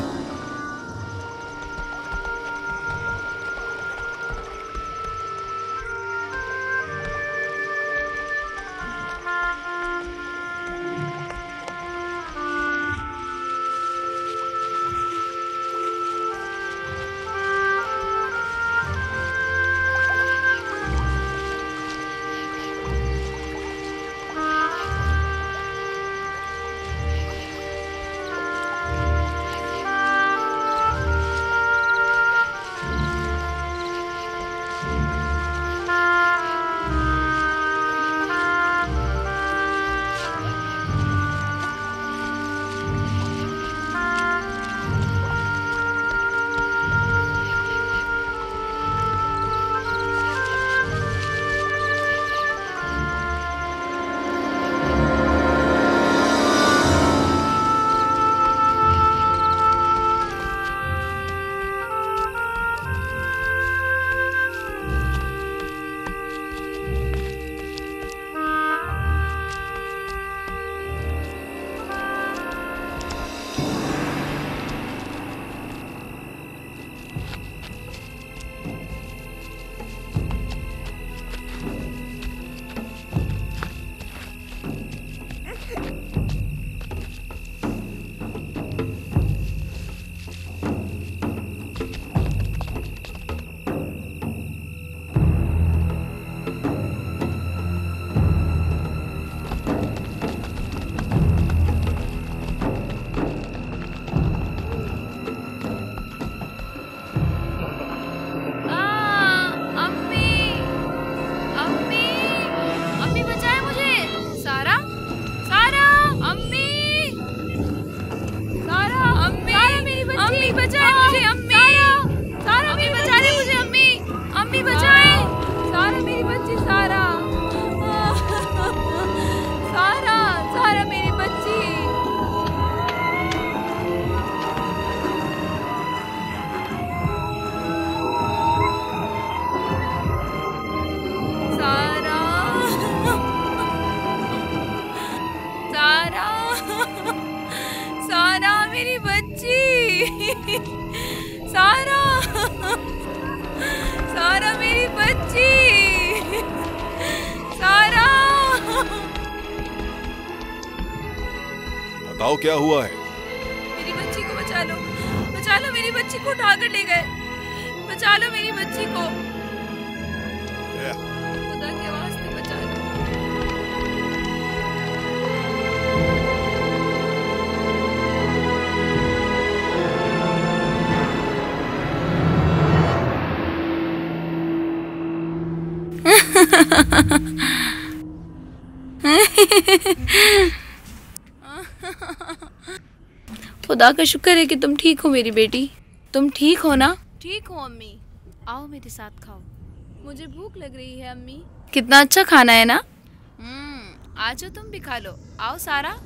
मेरी बच्ची, सारा, सारा मेरी बच्ची, सारा। बताओ क्या हुआ है? मेरी बच्ची को बचा लो, बचा लो, मेरी बच्ची को उठा कर ले गए, बचा लो मेरी बच्ची को, खुदा के वास्ते बचा लो। खुदा का शुक्र है कि तुम ठीक हो मेरी बेटी। तुम ठीक हो ना? ठीक हो अम्मी। आओ मेरे साथ खाओ, मुझे भूख लग रही है अम्मी। कितना अच्छा खाना है ना? आ जाओ तुम भी खा लो। आओ सारा।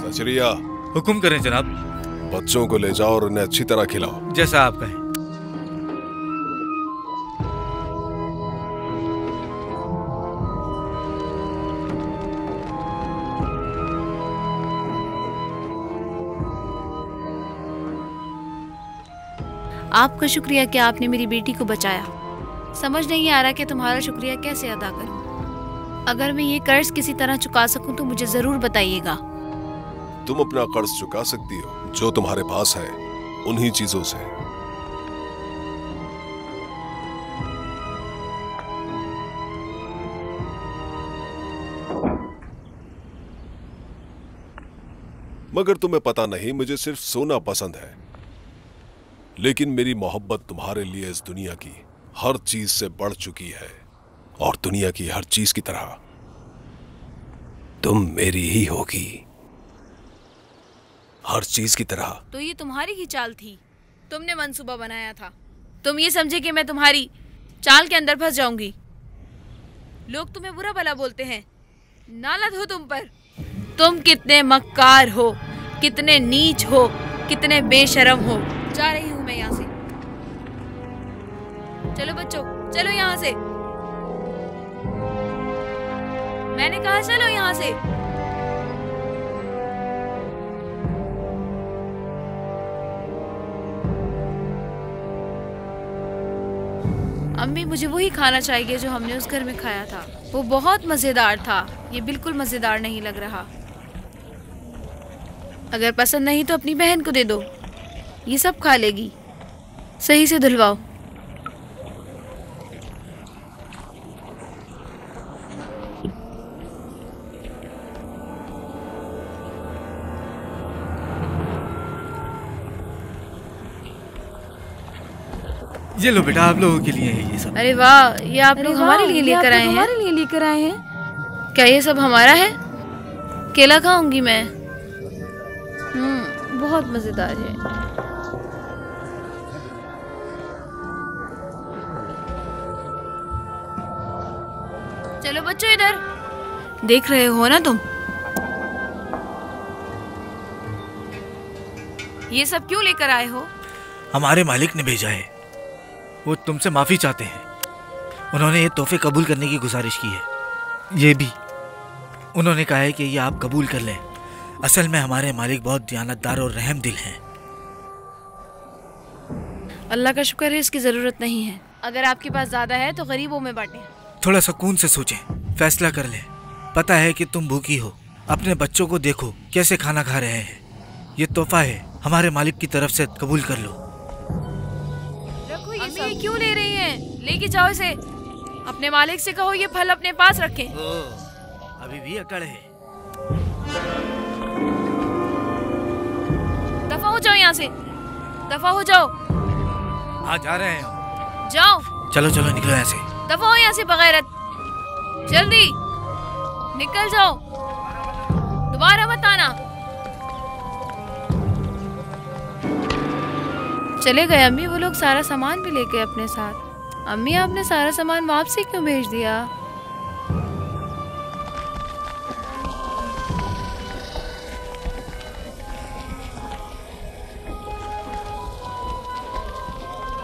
सचरिया, हुक्म करें जनाब। बच्चों को ले जाओ और उन्हें अच्छी तरह खिलाओ। जैसा आप कहें। आपका शुक्रिया कि आपने मेरी बेटी को बचाया। समझ नहीं आ रहा कि तुम्हारा शुक्रिया कैसे अदा करूं। अगर मैं ये कर्ज किसी तरह चुका सकूं तो मुझे जरूर बताइएगा। तुम अपना कर्ज चुका सकती हो जो तुम्हारे पास है, उन्हीं चीजों से। मगर तुम्हें पता नहीं, मुझे सिर्फ सोना पसंद है, लेकिन मेरी मोहब्बत तुम्हारे लिए इस दुनिया की हर चीज से बढ़ चुकी है, और दुनिया की हर चीज की तरह तुम मेरी ही होगी, हर चीज की तरह। तो ये तुम्हारी ही चाल थी, तुमने मंसूबा बनाया था। तुम ये समझे कि मैं तुम्हारी चाल के अंदर फंस जाऊंगी। लोग तुम्हें बुरा भला बोलते हैं, नालत हो तुम पर। तुम कितने मक्कार हो, कितने नीच हो, कितने बेशरम हो। जा रही हूं मैं यहाँ से। चलो बच्चों, चलो यहाँ से। मैंने कहा चलो यहाँ से। अम्मी, मुझे वही खाना चाहिए जो हमने उस घर में खाया था। वो बहुत मजेदार था, ये बिल्कुल मजेदार नहीं लग रहा। अगर पसंद नहीं तो अपनी बहन को दे दो, ये सब खा लेगी। सही से धुलवाओ। ये लो बेटा, आप लोगों के लिए है ये सब। अरे वाह, ये आप लोग हमारे लिए लेकर आए हैं? हमारे लिए लेकर आए हैं? क्या ये सब हमारा है? केला खाऊंगी मैं। बहुत मजेदार है। चलो बच्चों, इधर देख रहे हो ना तुम? ये सब क्यों लेकर आए हो? हमारे मालिक ने भेजा है, वो तुमसे माफी चाहते हैं। उन्होंने ये तोहफे कबूल करने की गुजारिश की है। ये भी उन्होंने कहा है कि ये आप कबूल कर लें। असल में हमारे मालिक बहुत दयानतदार और रहम दिल हैं। अल्लाह का शुक्र है, इसकी जरूरत नहीं है। अगर आपके पास ज्यादा है तो गरीबों में बांटें। थोड़ा सुकून से सोचें, फैसला कर लें। पता है कि तुम भूखी हो, अपने बच्चों को देखो कैसे खाना खा रहे हैं। ये तोहफा है, हमारे मालिक की तरफ से, कबूल कर लो। अम्मी, ये क्यों ले रही हैं? लेके जाओ इसे। अपने मालिक से कहो ये फल अपने पास रखें। अभी भी अकड़ है। दफा हो जाओ यहाँ से, दफा हो जाओ। हाँ, जा रहे हैं। जाओ। चलो चलो, निकलो यहाँ से। दफा हो यहाँ से बगैरत। जल्दी निकल जाओ, दोबारा मत आना। चले गए अम्मी, वो लोग सारा सामान भी लेके अपने साथ। अम्मी, आपने सारा सामान वापसी क्यों भेज दिया?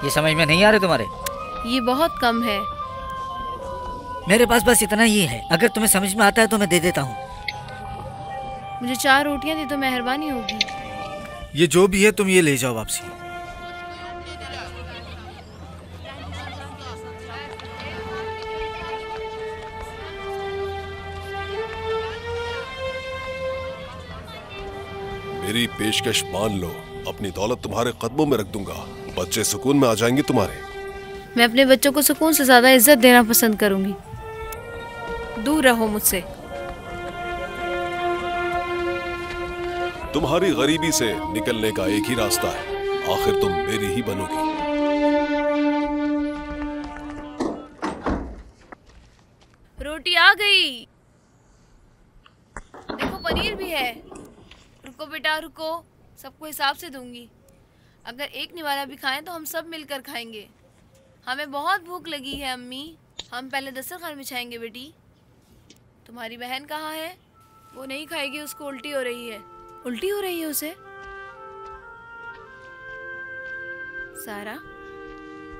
ये समझ में नहीं आ रहे तुम्हारे? ये बहुत कम है। मेरे पास बस इतना ही है, अगर तुम्हें समझ में आता है तो मैं दे देता हूँ। मुझे 4 रोटियां दे तो मेहरबानी होगी। ये जो भी है तुम ये ले जाओ वापसी। मेरी पेशकश मान लो, अपनी दौलत तुम्हारे कदमों में रख दूंगा, बच्चे सुकून में आ जाएंगे तुम्हारे। मैं अपने बच्चों को सुकून से ज्यादा इज्जत देना पसंद करूंगी। दूर रहो मुझसे। तुम्हारी गरीबी से निकलने का एक ही रास्ता है, आखिर तुम मेरी ही बनोगी। रोटी आ गई। देखो पनीर भी है। रुको बेटा रुको, सबको हिसाब से दूंगी। अगर एक निवाला भी खाएं तो हम सब मिलकर खाएंगे। हमें बहुत भूख लगी है अम्मी। हम पहले दस्तरखान बिछाएंगे बेटी। तुम्हारी बहन कहाँ है? वो नहीं खाएगी, उसको उल्टी हो रही है। उल्टी हो रही है उसे? सारा,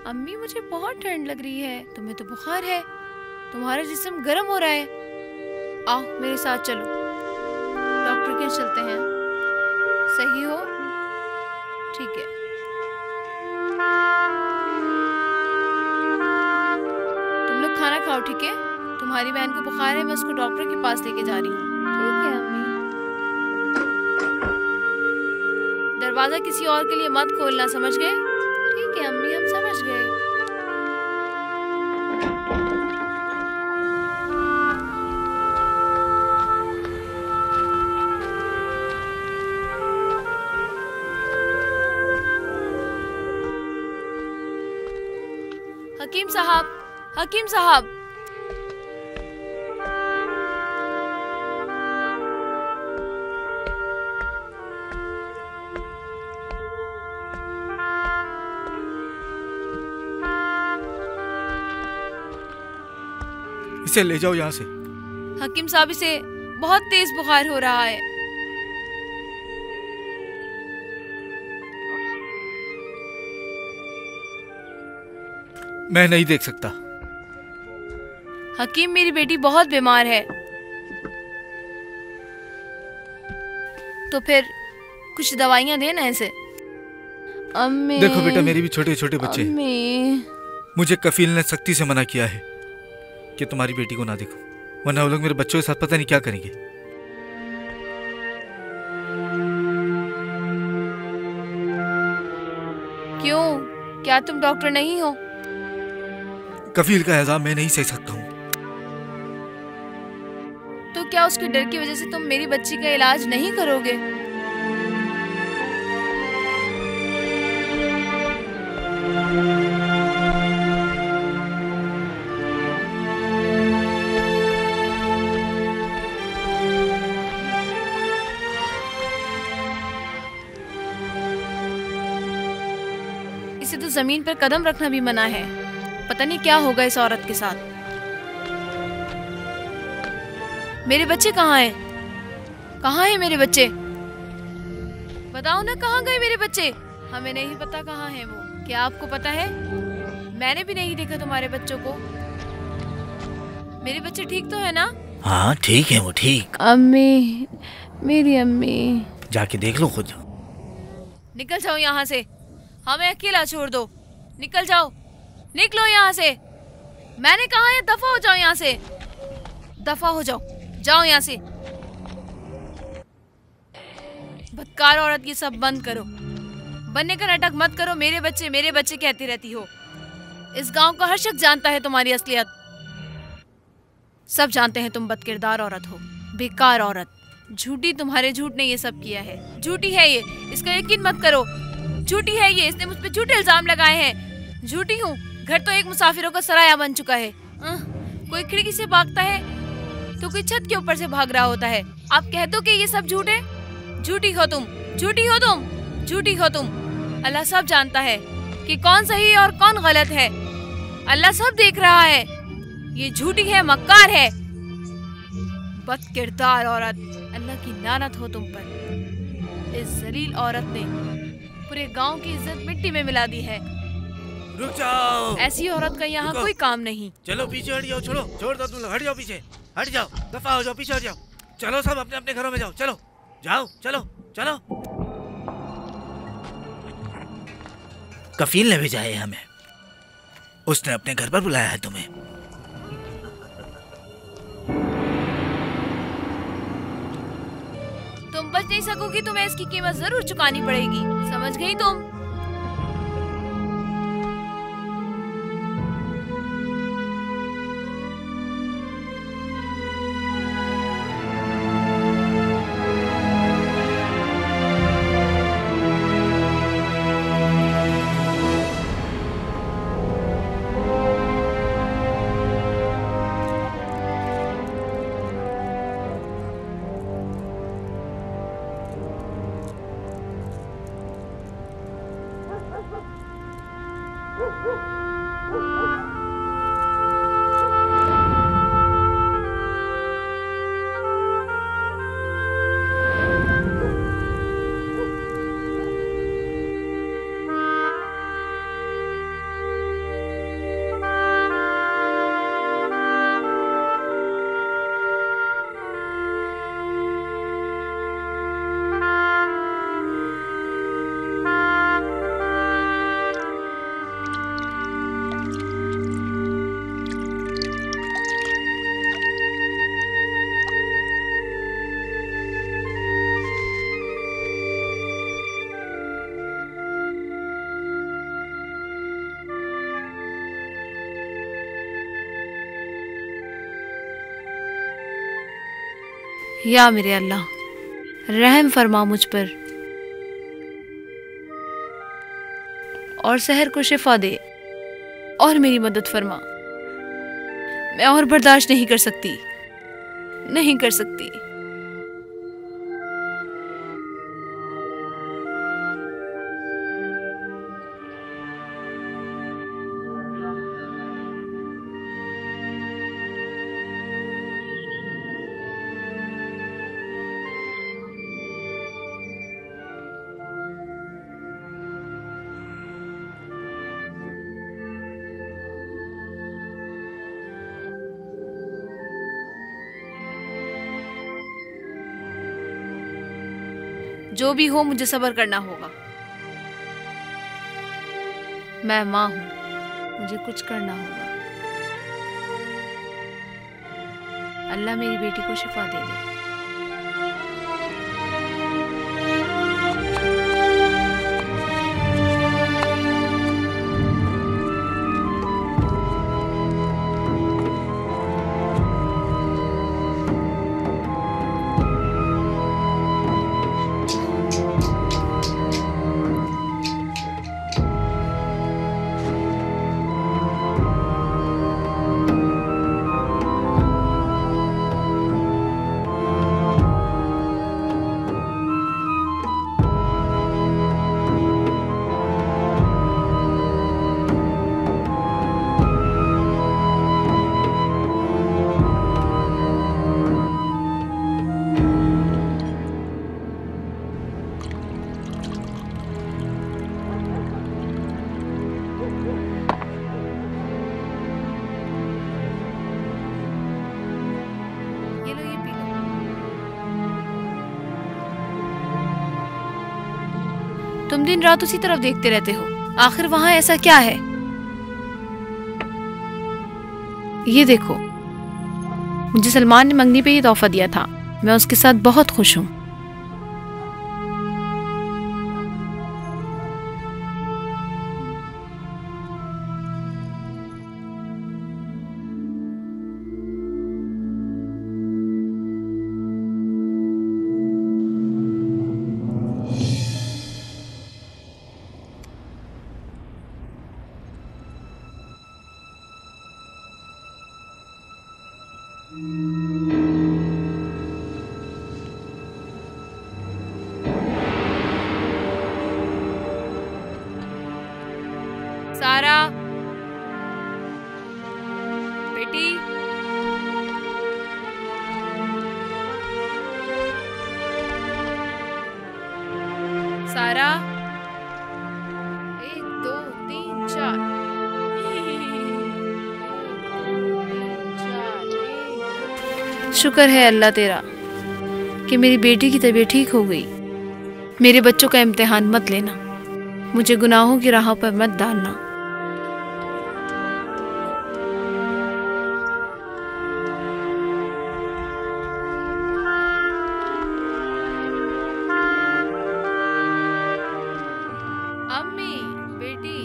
अम्मी मुझे बहुत ठंड लग रही है। तुम्हें तो बुखार है, तुम्हारा जिस्म गर्म हो रहा है। आओ मेरे साथ चलो, डॉक्टर के चलते हैं। सही हो? ठीक है। तुम लोग खाना खाओ, ठीक है? तुम्हारी बहन को बुखार है, मैं उसको डॉक्टर के पास लेके जा रही हूँ। ठीक है अम्मी। दरवाजा किसी और के लिए मत खोलना, समझ गए? ठीक है अम्मी, हम समझ गए। हकीम साहब, हकीम साहब। इसे ले जाओ यहाँ से। हकीम साहब, इसे बहुत तेज बुखार हो रहा है। मैं नहीं देख सकता। हकीम, मेरी बेटी बहुत बीमार है। तो फिर कुछ दवाइयाँ देना इसे। अम्मी। देखो बेटा, मेरे भी छोटे छोटे बच्चे। अम्मी। मुझे कफील ने सख्ती से मना किया है कि तुम्हारी बेटी को ना देखो, वरना वो लोग मेरे बच्चों के साथ पता नहीं क्या करेंगे। क्यों? क्या तुम डॉक्टर नहीं हो? कफील का एहजाम मैं नहीं सह सकता हूँ। तो क्या उसके डर की वजह से तुम मेरी बच्ची का इलाज नहीं करोगे? इसे तो जमीन पर कदम रखना भी मना है। पता नहीं क्या होगा इस औरत के साथ। मेरे बच्चे कहाँ हैं? कहाँ हैं मेरे बच्चे? बताओ ना, कहाँ गए मेरे बच्चे? हमें नहीं पता कहाँ हैं वो। क्या आपको पता है? मैंने भी नहीं देखा तुम्हारे बच्चों को। मेरे बच्चे ठीक तो है ना? हाँ ठीक है वो, ठीक। अम्मी, मेरी अम्मी। जाके देख लो खुद। निकल जाओ यहाँ से, हमें अकेला छोड़ दो। निकल जाओ, निकलो यहाँ से। मैंने कहा है दफा हो जाओ यहाँ से। दफा हो जाओ, जाओ यहाँ से। बदकार औरत, ये सब बंद करो। बनने का नाटक मत करो। मेरे बच्चे कहती रहती हो। इस गांव का हर शख्स जानता है तुम्हारी असलियत। सब जानते हैं तुम बदकिरदार औरत हो, बेकार औरत। झूठी, तुम्हारे झूठ ने ये सब किया है। झूठी है ये, इसका यकीन मत करो। झूठी है ये, इसने मुझ पे झूठे इल्जाम लगाए हैं। झूठी हूँ। घर तो एक मुसाफिरों का सराया बन चुका है। कोई खिड़की से भागता है तो कोई छत के ऊपर से भाग रहा होता है। आप कह दो कि ये सब झूठ है। झूठी हो तुम, झूठी हो तुम, झूठी हो तुम। अल्लाह सब जानता है कि कौन सही और कौन गलत है। अल्लाह सब देख रहा है। ये झूठी है, मक्कार है, बदकिरदार औरत। अल्लाह की लानत हो तुम पर। इस जलील औरत ने पूरे गांव की इज्जत मिट्टी में मिला दी है। रुक जाओ। ऐसी औरत का यहाँ कोई काम नहीं। चलो पीछे हट जाओ, छोड़ो, छोड़ दो तुम लोग, हट जाओ पीछे, हट जाओ, दफा हो जाओ, पीछे हट जाओ। चलो सब अपने अपने घरों में जाओ, चलो जाओ, चलो चलो। कफील ने भेजा है हमें, उसने अपने घर पर बुलाया है तुम्हें। तुम बच नहीं सकोगी, तुम्हें इसकी कीमत जरूर चुकानी पड़ेगी, समझ गई तुम? या मेरे अल्लाह, रहम फरमा मुझ पर और सहर को शिफा दे और मेरी मदद फरमा। मैं और बर्दाश्त नहीं कर सकती, नहीं कर सकती। जो भी हो मुझे सब्र करना होगा। मैं माँ हूं, मुझे कुछ करना होगा। अल्लाह मेरी बेटी को शिफा दे दे। तुम दिन रात उसी तरफ देखते रहते हो, आखिर वहां ऐसा क्या है? ये देखो, मुझे सलमान ने मंगनी पे ये तोहफा दिया था, मैं उसके साथ बहुत खुश हूँ। सारा बेटी, सारा 1 2 3 4 शुक्र है अल्लाह तेरा कि मेरी बेटी की तबीयत ठीक हो गई। मेरे बच्चों का इम्तिहान मत लेना, मुझे गुनाहों की राह पर मत डालना। अम्मी, बेटी,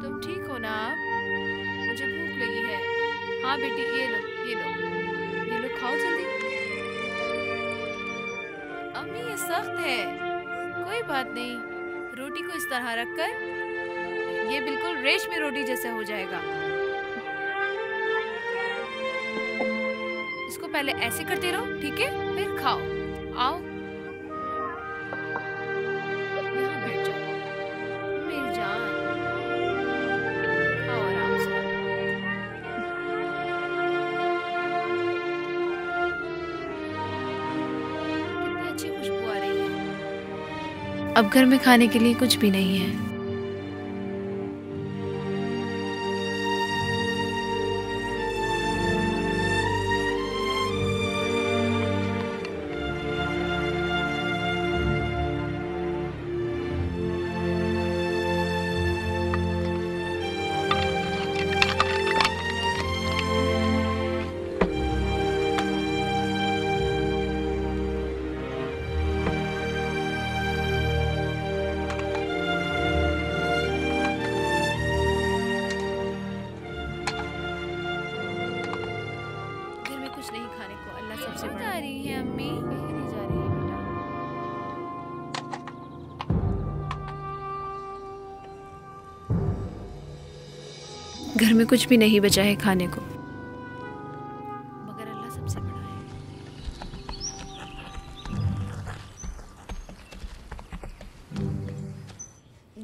तुम ठीक हो ना? आप, मुझे भूख लगी है। हाँ बेटी, ये लो, ये लो, ये लो, खाओ जल्दी। अम्मी ये सख्त है। कोई बात नहीं, रोटी को इस तरह रखकर ये बिल्कुल रेशमी रोटी जैसा हो जाएगा। इसको पहले ऐसे करते रहो, ठीक है? फिर खाओ। आओ यहाँ बैठ जाओ मेरी जान, खाओ आराम से। कितनी अच्छी खुशबू आ रही है। अब घर में खाने के लिए कुछ भी नहीं है। कुछ नहीं खाने को, अल्लाह सबसे बड़ा। आ रही है अम्मी, कहीं नहीं जा रही है बेटा। घर में कुछ भी नहीं बचा है खाने को, मगर अल्लाह सबसे बड़ा है।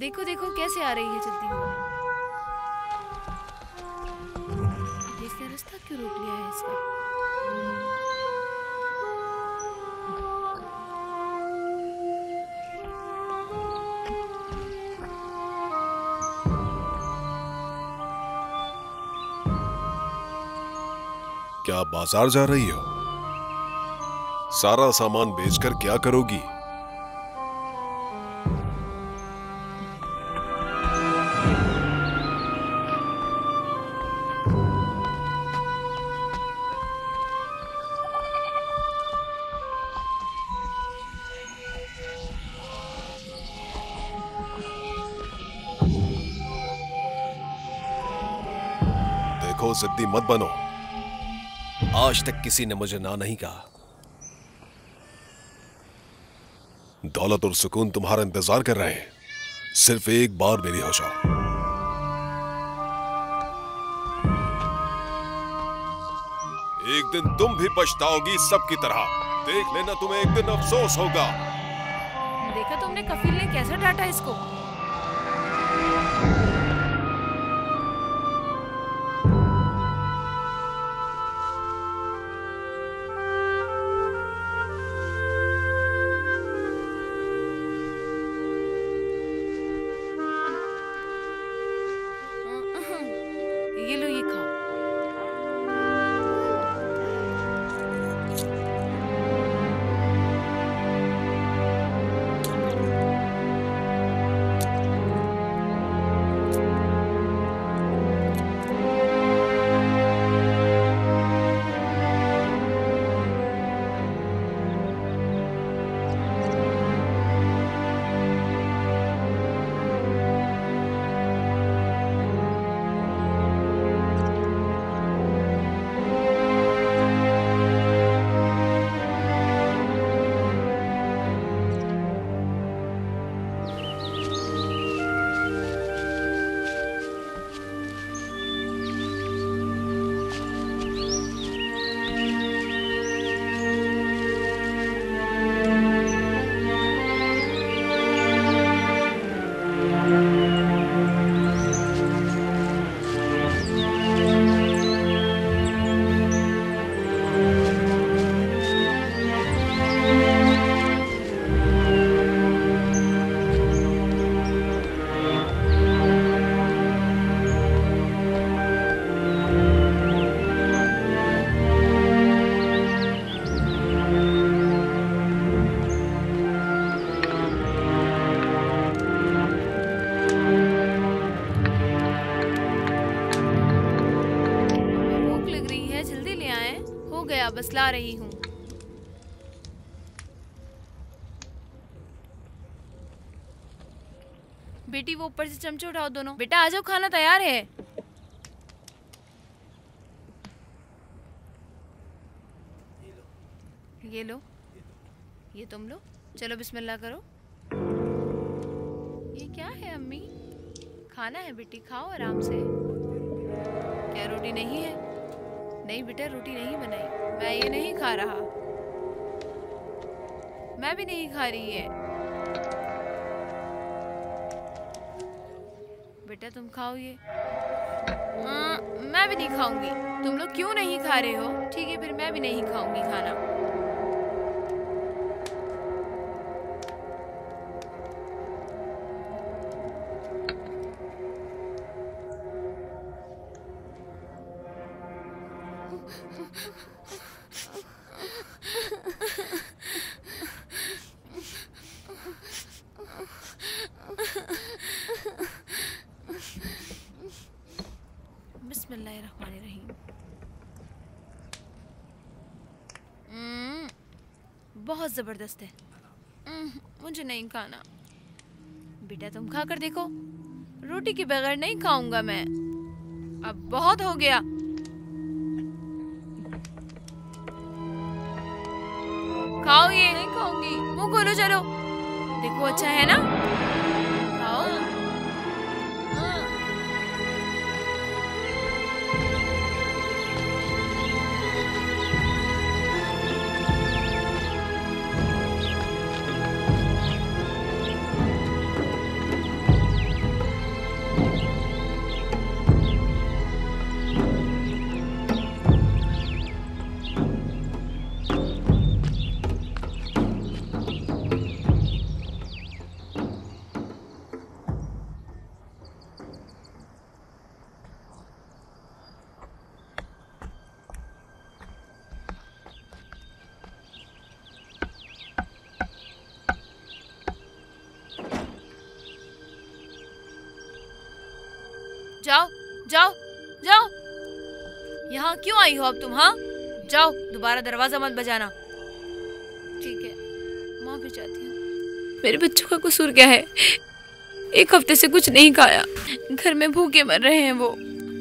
देखो देखो कैसे आ रही है चलती हुई। इसने रास्ता क्यों रोक लिया है इसका? क्या आप बाजार जा रही हो? सारा सामान बेचकर क्या करोगी? देखो, जिद्दी मत बनो। आज तक किसी ने मुझे ना नहीं कहा। दौलत और सुकून तुम्हारा इंतजार कर रहे हैं। सिर्फ एक बार मेरी हो जाओ। एक दिन तुम भी पछताओगी सबकी तरह। देख लेना, तुम्हें एक दिन अफसोस होगा। देखा तुमने कफील ने कैसे डांटा इसको? ये लो, ये खाओ। गया, बस ला रही हूँ। बेटी वो ऊपर से चमचे उठाओ दोनों। बेटा आ जाओ, खाना तैयार है। ये लो, ये तुम लो। चलो बिस्मिल्लाह करो। ये क्या है अम्मी? खाना है बेटी, खाओ आराम से। क्या रोटी नहीं है? नहीं बेटा, रोटी नहीं बनाई। मैं ये नहीं खा रहा। मैं भी नहीं खा रही है। बेटा तुम खाओ ये। मैं भी नहीं खाऊंगी। तुम लोग क्यों नहीं खा रहे हो? ठीक है फिर मैं भी नहीं खाऊंगी खाना। बिस्मिल्लाहिर्रहमानिर्रहीम। बहुत जबरदस्त है। मुझे नहीं खाना। बेटा तुम खा कर देखो। रोटी के बगैर नहीं खाऊंगा मैं। अब बहुत हो गया। खाओ ये। नहीं खाऊंगी। मुंह खोलो चलो। देखो अच्छा है ना? खाओ। जाओ जाओ जाओ। यहाँ क्यों आई हो अब तुम? हाँ जाओ, दोबारा दरवाजा मत बजाना। ठीक है, माफी चाहती हूँ। मेरे बच्चों का कसूर क्या है? एक हफ्ते से कुछ नहीं खाया। घर में भूखे मर रहे हैं वो।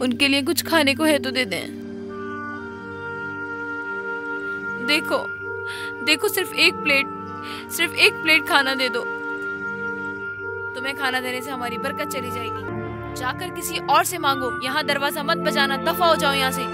उनके लिए कुछ खाने को है तो दे दें। देखो देखो, सिर्फ एक प्लेट खाना दे दो। तुम्हें खाना देने से हमारी बरकत चली जाएगी। जाकर किसी और से मांगो। यहाँ दरवाजा मत बजाना। दफा हो जाओ यहाँ से।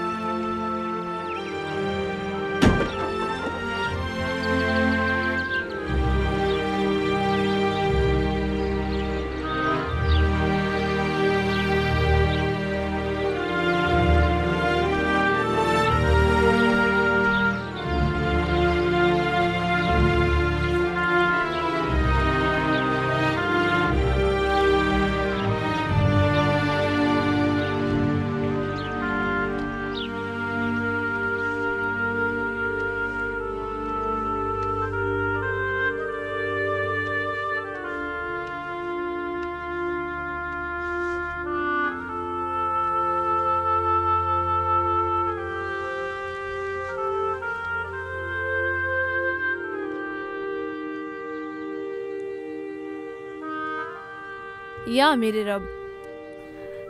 या मेरे रब,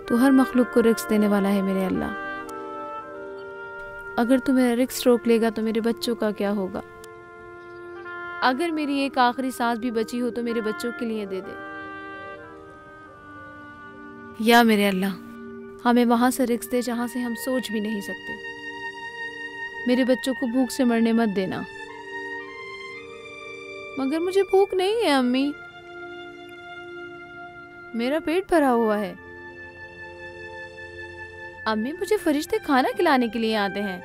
तू हर मखलूक को रिस्क देने वाला है मेरे अल्लाह। अगर तू मेरा रिस्क रोक लेगा तो मेरे बच्चों का क्या होगा? अगर मेरी एक आखिरी सांस भी बची हो तो मेरे बच्चों के लिए दे दे। या मेरे अल्लाह, हमें वहां से रिस्क दे जहां से हम सोच भी नहीं सकते। मेरे बच्चों को भूख से मरने मत देना। मगर मुझे भूख नहीं है अम्मी, मेरा पेट भरा हुआ है। अम्मी, मुझे फरिश्ते खाना खिलाने के लिए आते हैं।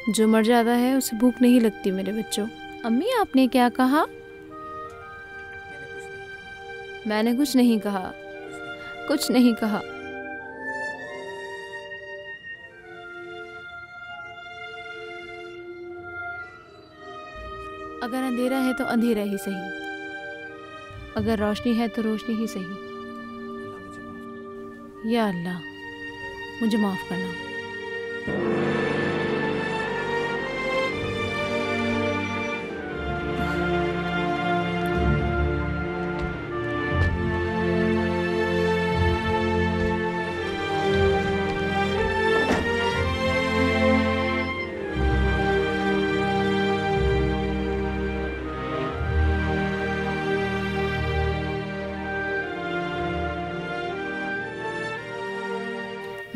जो मर जाता है उसे भूख नहीं लगती मेरे बच्चों। अम्मी, आपने क्या कहा? मैंने कुछ नहीं कहा, कुछ नहीं कहा। अगर अंधेरा है तो अंधेरा ही सही, अगर रोशनी है तो रोशनी ही सही। या अल्लाह, मुझे माफ करना।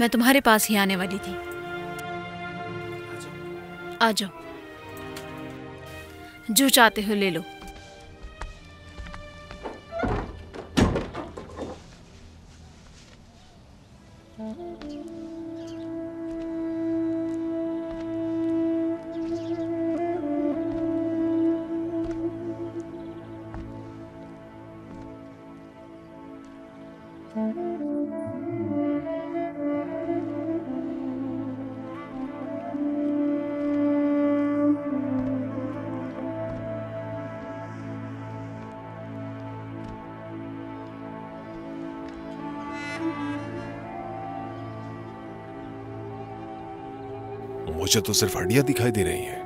मैं तुम्हारे पास ही आने वाली थी। आ जाओ, जो चाहते हो ले लो। मुझे तो सिर्फ हड्डियां दिखाई दे रही हैं।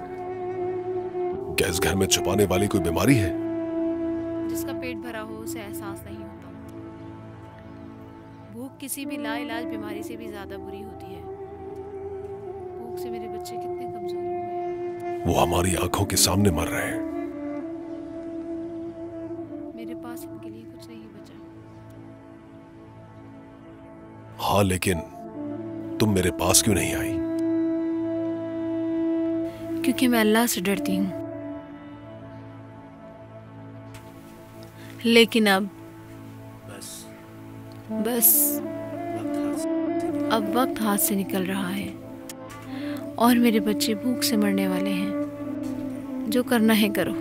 क्या इस घर में छुपाने वाली कोई बीमारी है? जिसका पेट भरा हो उसे एहसास नहीं होता। भूख किसी भी लाइलाज बीमारी से भी ज्यादा बुरी होती है। भूख से मेरे बच्चे कितने कमजोर हो गए। वो हमारी आंखों के सामने मर रहे हैं। मेरे पास इनके लिए कुछ नहीं बचा। हाँ, लेकिन तुम मेरे पास क्यों नहीं आई? क्योंकि मैं अल्लाह से डरती हूँ। लेकिन अब बस अब वक्त हाथ से निकल रहा है और मेरे बच्चे भूख से मरने वाले हैं। जो करना है करो।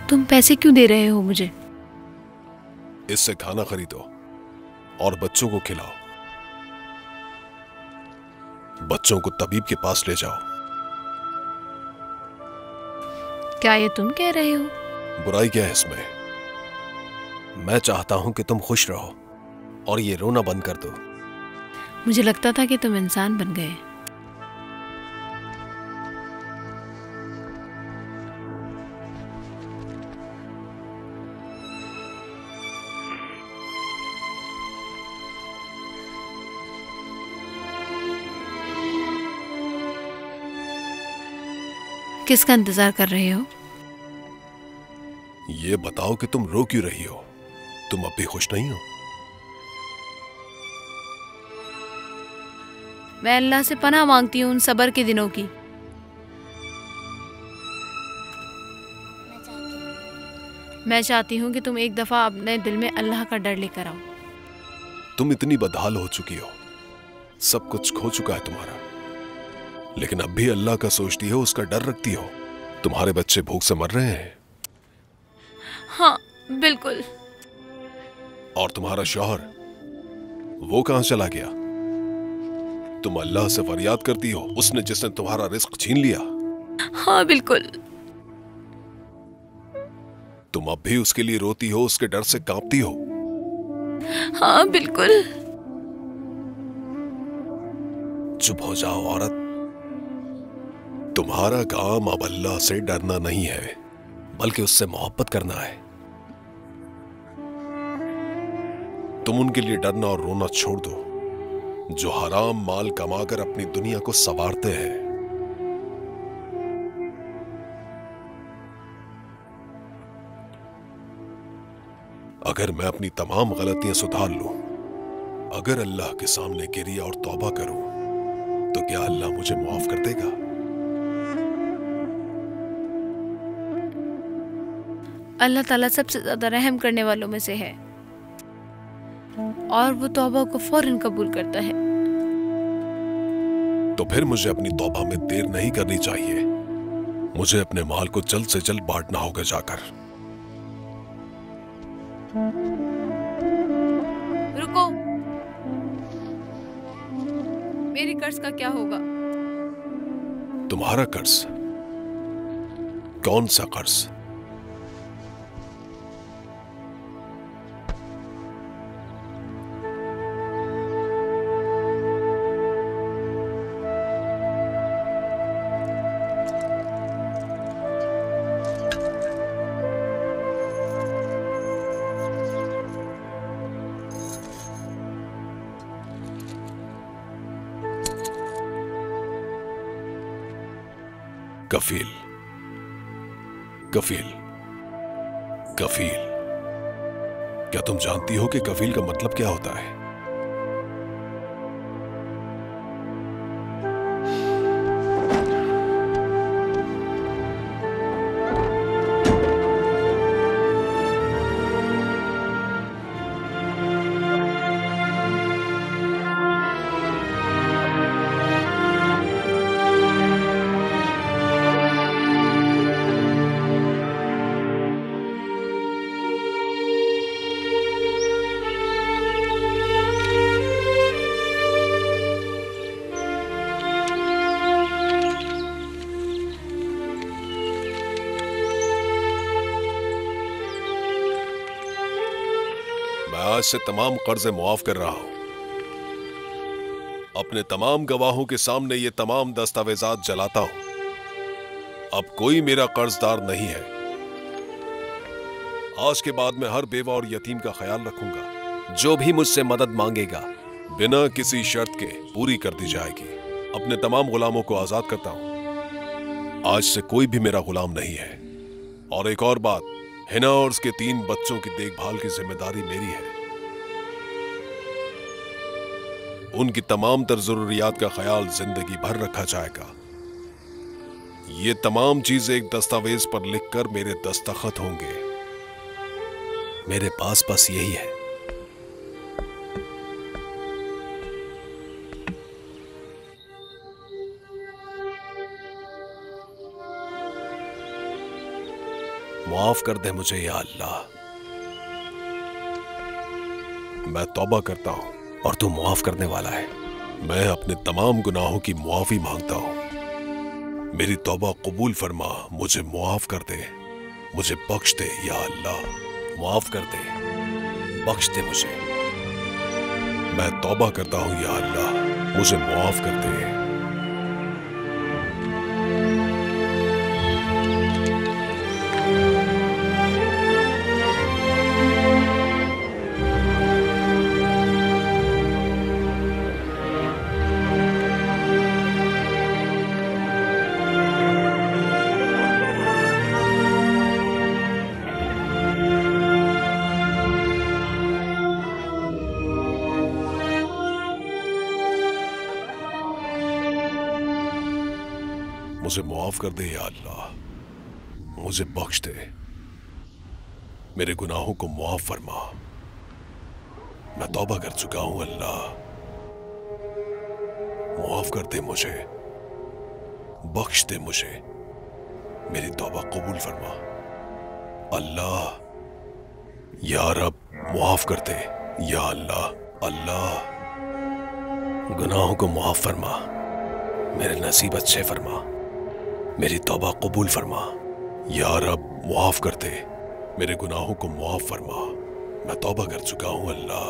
तुम पैसे क्यों दे रहे हो मुझे? इससे खाना खरीदो और बच्चों को खिलाओ। बच्चों को तबीब के पास ले जाओ। क्या ये तुम कह रहे हो? बुराई क्या है इसमें? मैं चाहता हूं कि तुम खुश रहो और ये रोना बंद कर दो। मुझे लगता था कि तुम इंसान बन गए। किसका इंतजार कर रहे हो? ये बताओ कि तुम रो क्यों रही हो? तुम अब भी खुश नहीं हो? मैं अल्लाह से पनाह मांगती हूँ उन सबर के दिनों की। मैं चाहती हूँ कि तुम एक दफा अपने दिल में अल्लाह का डर लेकर आओ। तुम इतनी बदहाल हो चुकी हो, सब कुछ खो चुका है तुम्हारा, लेकिन अब भी अल्लाह का सोचती हो, उसका डर रखती हो। तुम्हारे बच्चे भूख से मर रहे हैं। हाँ बिल्कुल। और तुम्हारा शौहर, वो कहां चला गया? तुम अल्लाह से फरियाद करती हो, उसने जिसने तुम्हारा रिस्क छीन लिया। हाँ बिल्कुल। तुम अब भी उसके लिए रोती हो, उसके डर से कांपती हो। हाँ बिल्कुल। चुप हो जाओ औरत। तुम्हारा काम अब अल्लाह से डरना नहीं है, बल्कि उससे मोहब्बत करना है। तुम उनके लिए डरना और रोना छोड़ दो, जो हराम माल कमाकर अपनी दुनिया को संवारते हैं। अगर मैं अपनी तमाम गलतियां सुधार लूं, अगर अल्लाह के सामने गिरी और तौबा करूं, तो क्या अल्लाह मुझे माफ कर देगा? अल्लाह ताला सबसे ज्यादा रहम करने वालों में से है और वो तौबा को फौरन कबूल करता है। तो फिर मुझे अपनी तौबा में देर नहीं करनी चाहिए। मुझे अपने माल को जल्द से जल्द बांटना होगा जाकर। रुको, मेरे कर्ज का क्या होगा? तुम्हारा कर्ज? कौन सा कर्ज? कफील, कफील, कफील। क्या तुम जानती हो कि कफील का मतलब क्या होता है? आज से तमाम कर्जे मुआफ कर रहा हूं। अपने तमाम गवाहों के सामने ये तमाम दस्तावेजात जलाता हूं। अब कोई मेरा कर्जदार नहीं है। आज के बाद मैं हर बेवा और यतीम का ख्याल रखूंगा। जो भी मुझसे मदद मांगेगा बिना किसी शर्त के पूरी कर दी जाएगी। अपने तमाम गुलामों को आजाद करता हूं। आज से कोई भी मेरा गुलाम नहीं है। और एक और बात, हिना और उसके 3 बच्चों की देखभाल की जिम्मेदारी मेरी है। उनकी तमाम तर जरूरियात का ख्याल जिंदगी भर रखा जाएगा। ये तमाम चीजें एक दस्तावेज पर लिखकर मेरे दस्तखत होंगे। मेरे पास बस यही है। माफ कर दे मुझे या अल्लाह। मैं तौबा करता हूं और तू मुआफ करने वाला है। मैं अपने तमाम गुनाहों की मुआफी मांगता हूं। मेरी तौबा कबूल फरमा। मुझे मुआफ कर दे, मुझे बख्श दे या अल्लाह। मुआफ कर दे, बख्श दे मुझे। मैं तौबा करता हूं या अल्लाह, मुझे मुआफ कर दे। मुझे मुआफ कर दे या अल्लाह, मुझे बख्श दे। मेरे गुनाहों को मुआफ फरमा। मैं तौबा कर चुका हूं अल्लाह। मुआफ कर दे मुझे, बख्श दे मुझे। मेरी तौबा कबूल फरमा अल्लाह। या रब मुआफ कर दे या अल्लाह। अल्लाह गुनाहों को मुआफ फरमा। मेरे नसीब अच्छे फरमा। मेरी तौबा कबूल फरमा। या रब मुआफ कर दे। मेरे गुनाहों को मुआफ फरमा। मैं तौबा कर चुका हूं अल्लाह।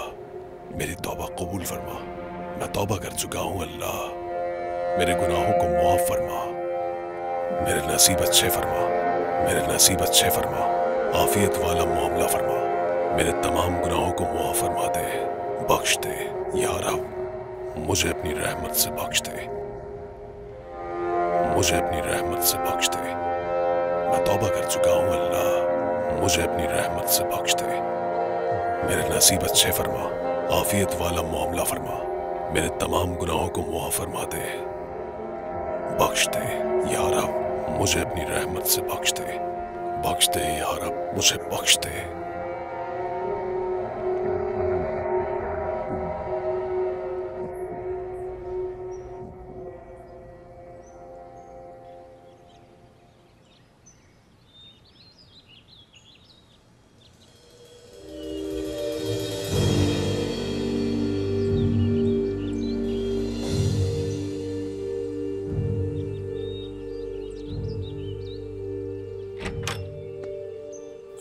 मेरी तौबा कबूल फरमा। मैं तौबा कर चुका हूं अल्लाह। मेरे गुनाहों को मुआफ फरमा। मेरे नसीब अच्छे फरमा। मेरे नसीब अच्छे फरमा। आफियत वाला मामला फरमा। मेरे तमाम गुनाहों को मुआफ फरमा दे, बख्श दे। या रब मुझे अपनी रहमत से बख्श दे। मुझे अपनी रहमत से बख्श दे। मैं तौबा कर चुका हूं अल्लाह। मुझे अपनी रहमत से बख्श दे। मेरे नसीब अच्छे फरमा। आफियत वाला मामला फरमा। मेरे तमाम गुनाहों को मुआफ फरमा दे, बख्श दे। या रब मुझे अपनी रहमत से बख्श दे। बख्श दे या रब मुझे बख्श दे।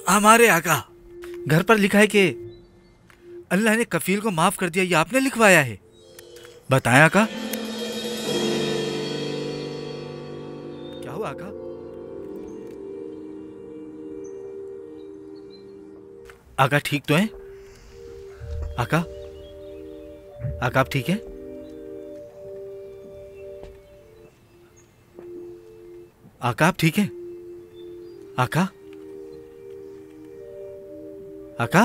हमारे आका, घर पर लिखा है कि अल्लाह ने कफील को माफ कर दिया। ये आपने लिखवाया है? बताएं आका। क्या हुआ आका? आका ठीक तो हैं? आका, आका आप ठीक हैं? आका आप ठीक हैं? आका? आका?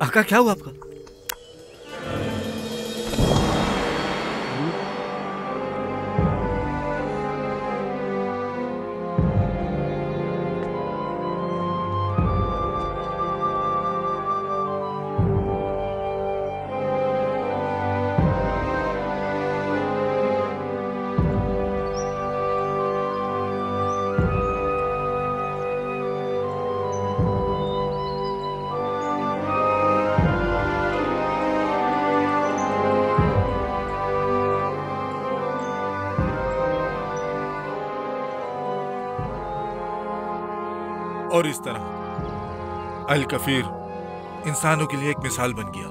आका क्या हुआ आपका? और इस तरह अल कफीर इंसानों के लिए एक मिसाल बन गया।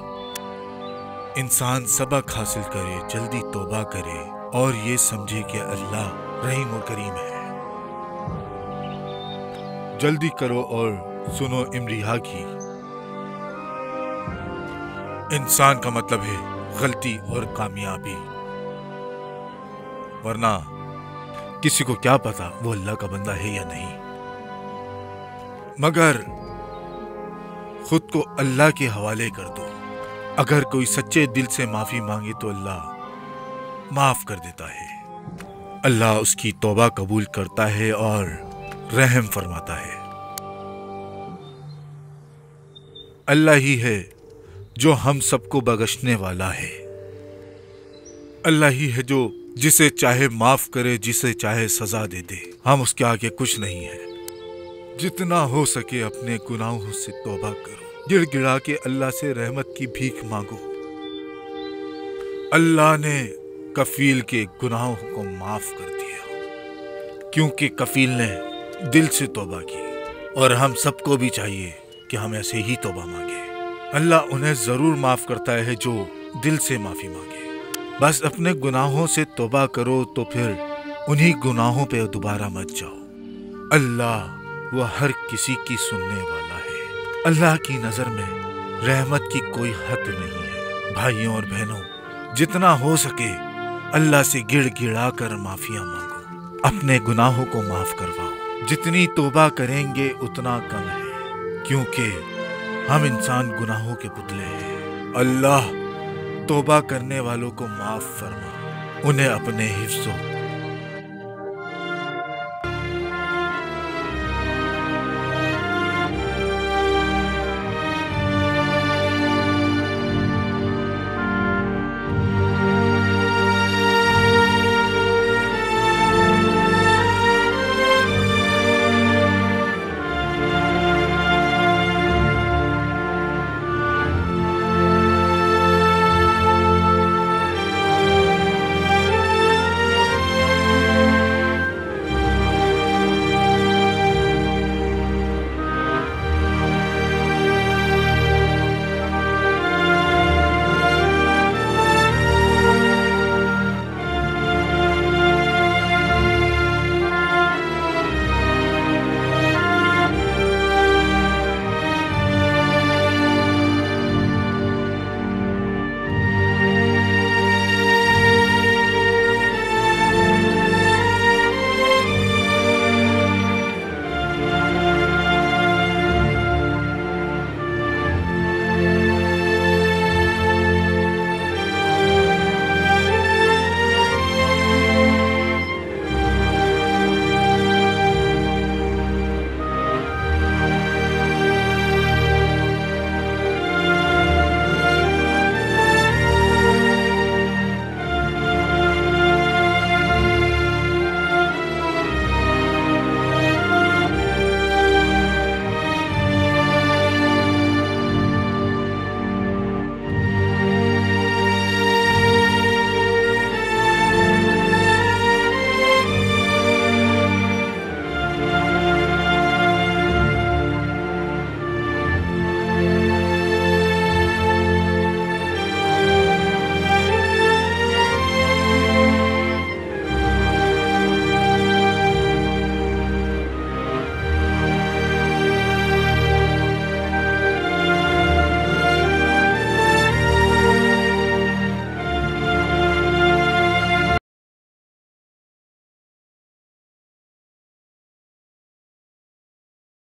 इंसान सबक हासिल करे, जल्दी तौबा करे और ये समझे कि अल्लाह रहीम और करीम है। जल्दी करो और सुनो इमरिहा की। इंसान का मतलब है गलती और कामयाबी, वरना किसी को क्या पता वो अल्लाह का बंदा है या नहीं। मगर खुद को अल्लाह के हवाले कर दो। अगर कोई सच्चे दिल से माफी मांगे तो अल्लाह माफ कर देता है। अल्लाह उसकी तौबा कबूल करता है और रहम फरमाता है। अल्लाह ही है जो हम सबको बख्शने वाला है। अल्लाह ही है जो जिसे चाहे माफ करे, जिसे चाहे सजा दे दे। हम उसके आगे कुछ नहीं है। जितना हो सके अपने गुनाहों से तौबा करो, गिड़गिड़ा के अल्लाह से रहमत की भीख मांगो। अल्लाह ने कफील के गुनाहों को माफ कर दिया क्योंकि कफील ने दिल से तौबा की, और हम सबको भी चाहिए कि हम ऐसे ही तौबा मांगे। अल्लाह उन्हें जरूर माफ करता है जो दिल से माफी मांगे। बस अपने गुनाहों से तौबा करो तो फिर उन्हीं गुनाहों पे दोबारा मत जाओ। अल्लाह वो हर किसी की सुनने वाला है। अल्लाह की नजर में रहमत की कोई हद नहीं है। भाइयों और बहनों, जितना हो सके अल्लाह से गिड़गिड़ा कर माफिया मांगो, अपने गुनाहों को माफ करवाओ। जितनी तौबा करेंगे उतना कम है, क्योंकि हम इंसान गुनाहों के पुतले हैं। अल्लाह तौबा करने वालों को माफ फरमा, उन्हें अपने हिफ्ज़ो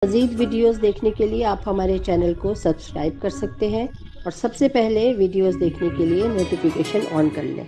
मज़ीद वीडियोस देखने के लिए आप हमारे चैनल को सब्सक्राइब कर सकते हैं और सबसे पहले वीडियोस देखने के लिए नोटिफिकेशन ऑन कर लें।